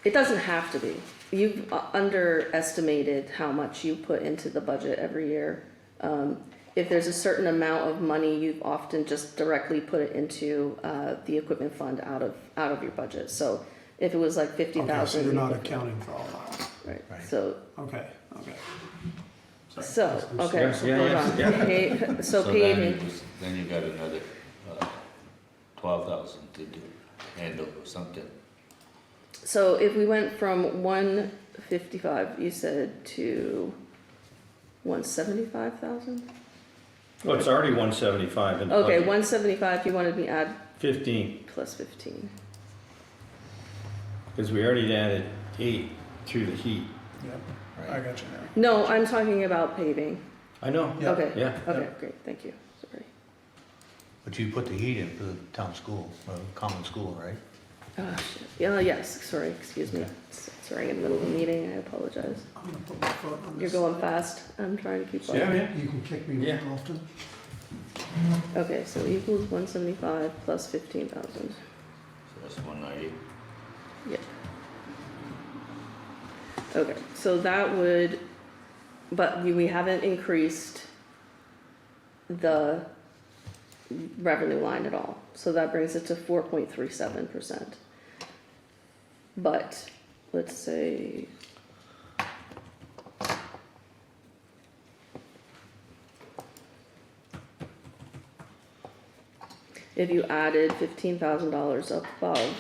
It doesn't have to be. You've underestimated how much you put into the budget every year. If there's a certain amount of money, you've often just directly put it into the equipment fund out of your budget. So if it was like 50,000. Okay, so you're not accounting for all that. Right, Right. so, Okay. Sorry. okay, Yeah, so yeah, hold yeah, on. yeah. So paving, Then you got another 12,000 to do, handle or something. so if we went from 155, you said, to 175,000? Well, it's already 175 in the Okay, budget. 175, you wanted me to add 15, plus 15. because we already added 8 through the heat. Yep, Right. I got you now. No, I'm talking about paving. I know. Yeah. Okay, Yeah. okay, great, thank you, sorry. But you put the heat in for the town school, common school, right? Shit. Yeah, yes, sorry, excuse me. Sorry, in the middle of a meeting, I apologize. I'm gonna put my foot on You're this. going fast, I'm trying to keep up. Yeah, yeah. You can kick me Yeah. more often. Okay, so equals 175 plus 15,000. So that's 190. Yep. Okay, so that would, but we haven't increased the revenue line at all. So that brings it to 4.37%. But, let's say, if you added $15,000 up above,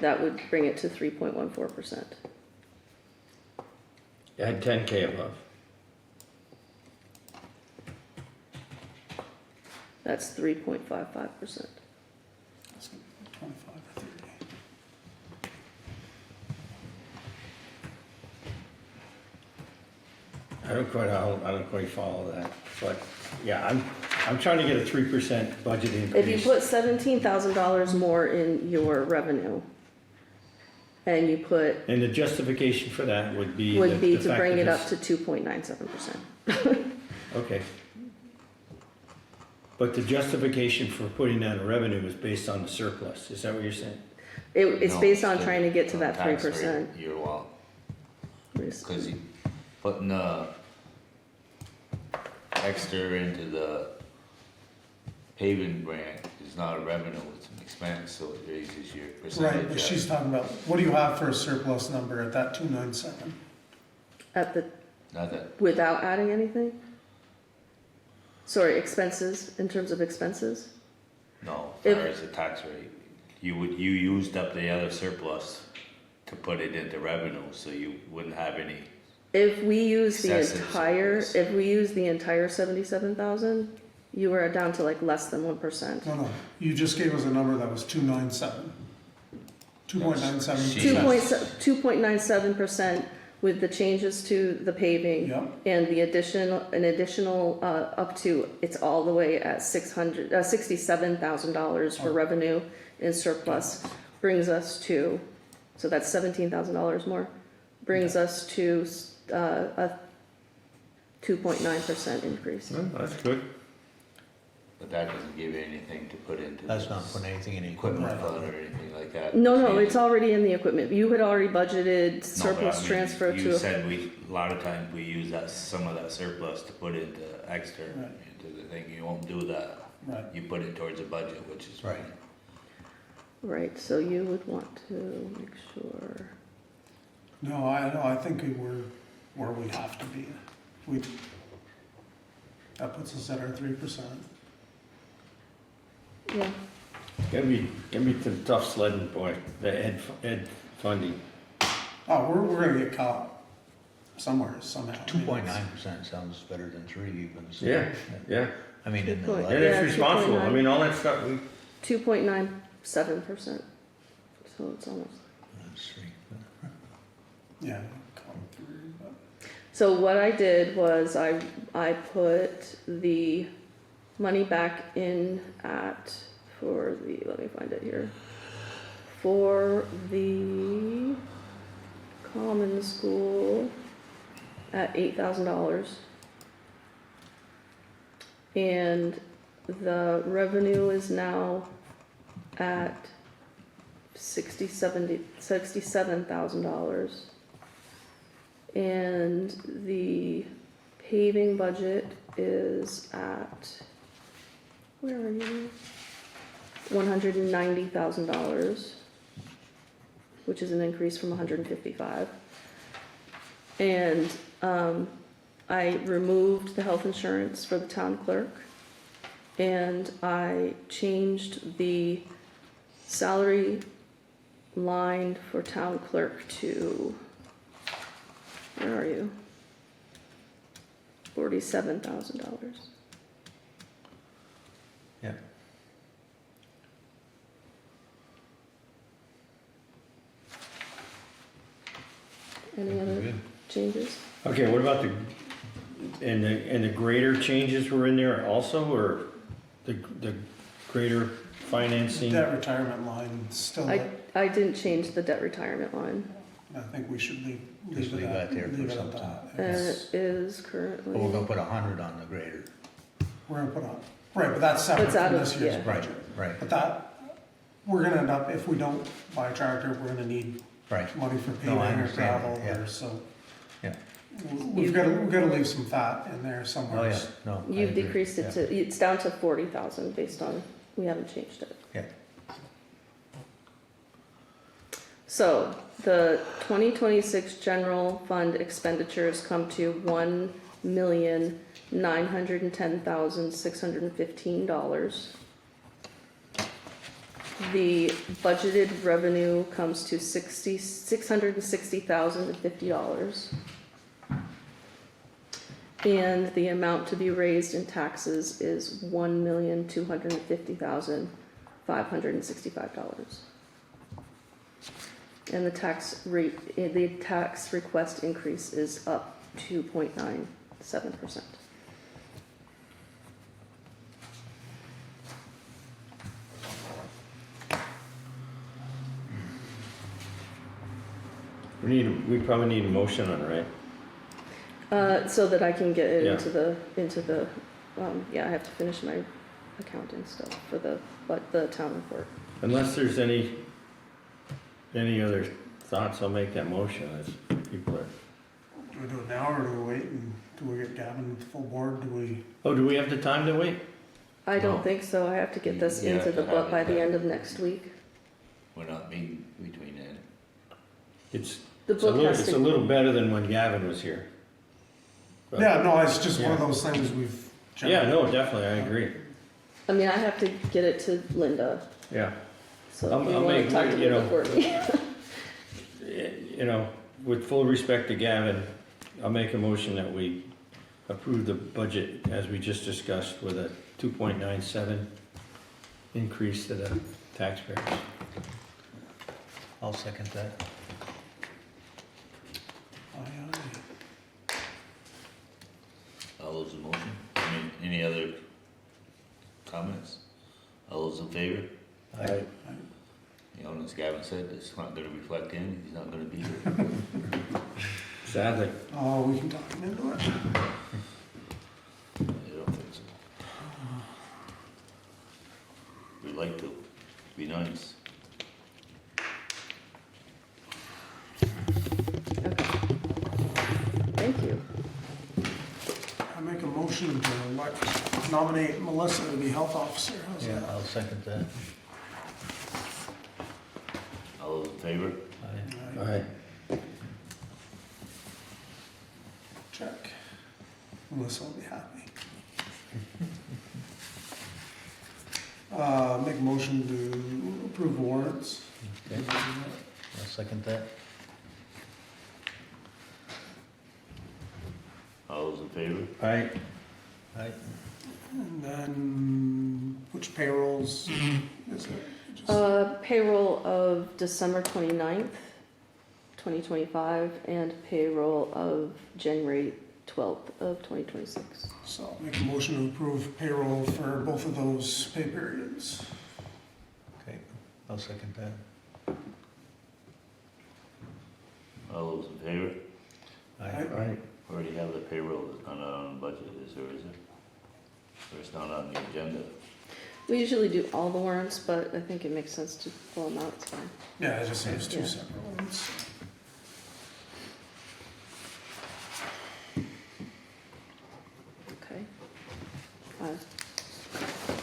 that would bring it to 3.14%. Add 10K above. That's 3.55%. That's 25 or 30. I don't quite follow that, but yeah, I'm trying to get a 3% budget If increase. you put $17,000 more in your revenue, and you put, And the justification for that would be. would be the to fact bring that it up this- to 2.97%. Okay. But the justification for putting down a revenue is based on the surplus, is that what you're saying? It's No, based on the- trying to get to the that tax 3%. rate Year one, cause you putting extra into the paving grant is not a revenue, it's an expense, so it raises your percentage. Right, but she's talking about, what do you have for a surplus number at that 297? At the, Not that, without adding anything? Sorry, expenses, in terms of expenses? no, If- as far as the tax rate, you used up the other surplus to put it into revenue, so you wouldn't have any. If we use the Excessive entire, surplus. if we use the entire 77,000, you were down to like less than 1%. No, you just gave us a number that was 297. 2.97%. 2.97% with the changes to the paving. Yep, And an additional, up to, it's all the way at $67,000 for revenue in surplus, brings us to, so that's $17,000 more, brings us to, 2.9% increase. Well, that's good. But that doesn't give you anything to put into. That's this not putting anything in the Equipment equipment fund fund. or anything like that. No, it's already in the equipment. You had already budgeted No, but surplus I mean, transfer You to, said a lot of times we use that, some of that surplus to put into extra, Right. into the thing, you won't do that. Right. You put it towards a budget, which is. Right. right, so you would want to make sure. No, I think we're where we have to be. That puts us at our 3%. Yeah, Can be some tough sledding, boy, the ed funding. Oh, we're gonna get caught somewhere, somehow. 2.9% sounds better than 3 even. so- Yeah, I mean, in the, Good point. and like, Yeah, it's responsible, I 2.9. mean, all that stuff, we, 2.97%, so it's almost. let's see. Yeah, come through, but So what I did was I put the money back in let me find it here, for the common school at $8,000. And the revenue is now at $67,000. And the paving budget is at, where are you? $190,000, which is an increase from 155. And I removed the health insurance for the town clerk, and I changed the salary line for town clerk to, where are you? $47,000. Yeah. Any other Good. changes? okay, what about and the greater changes were in there also, or the greater financing? debt retirement line still, I I didn't change the debt retirement line. think we should leave Just it leave at that there for leave it at something. that. And It's- it is But we're currently, gonna put 100 on the grader. We're gonna put on, right, but that's separate That's out from of- this year's yeah. Right, budget. right, But we're gonna end up, if we don't buy a tractor, we're gonna need right. money for No, I paving or understand, gravel, yeah. or so. Yeah. We've gotta leave some fat in there somewhere. Oh, yeah, no. I you've agree. decreased it Yeah. to, it's down to 40,000 based on, we haven't changed it. Yeah. So, the 2026 general fund expenditures come to $1,910,615. The budgeted revenue comes to $660,050. And the amount to be raised in taxes is $1,250,565. And the tax request increase is up 2.97%. We probably need a motion on it, right? So that I can get it Yeah. into the, yeah, I have to finish my accounting stuff for the town report. Unless there's any other thoughts, I'll make that motion, as people are. Do we do it now, or do we wait, and do we get Gavin full board, Oh, do we have the time to wait? I don't No. think so, I have to get this You into have the to book have by it the done. end of next week. We're not meeting between then. It's The It's a book little, has it's a to, little better than when Gavin was here. But- yeah, no, it's just one of Yeah. those things we've. Yeah, no, definitely, I agree, I mean, I have to get it to Linda, yeah. so I'll- if you I'll wanna make- talk to you Linda know, for me. You know, with full respect to Gavin, I'll make a motion that we approve the budget as we just discussed with a 2.97 increase to the taxpayers. I'll second that. Aye, All those in motion? Any other comments? All those in favor? I, You know, as Gavin said, it's not gonna reflect him, he's not gonna be here. So Sadly. Oh, we can talk him into it. I don't think so. We'd like to, be nice. Okay. Thank you. I make a motion to nominate Melissa to be health officer. How's Yeah, that? I'll second that. All those in favor? Aye. Aye. Check. Melissa will be happy. Make a motion to approve warrants. Okay, I'll second that. All those in favor? Aye. Aye. And then, which payrolls is it? Just- Payroll of December 29th, 2025, and payroll of January 12th of 2026. So I'll make a motion to approve payroll for both of those pay periods. Okay, I'll second that. All those in favor? Aye. Aye. We already have the payroll that's not on the budget, is there, is it? Or it's not on the agenda? We usually do all the warrants, but I think it makes sense to pull them out, it's fine. Yeah, it just saves two Yeah. separate ones. Okay.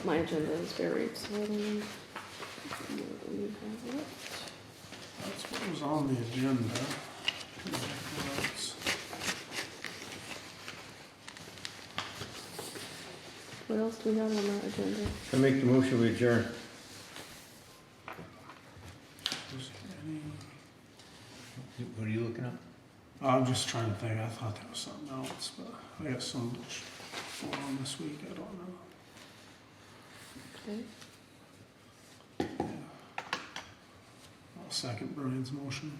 My agenda is buried, so I don't know. What you have left. That's what was on the agenda. What else do we have on that agenda? I make the motion we adjourn. What are you looking up? I'm just trying to think, I thought there was something else, but I got so much going on this week, I don't know. Okay. I'll second Brian's motion.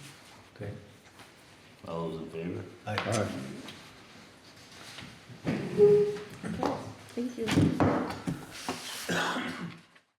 Okay. All those in favor? Aye. Aye. Okay, thank you.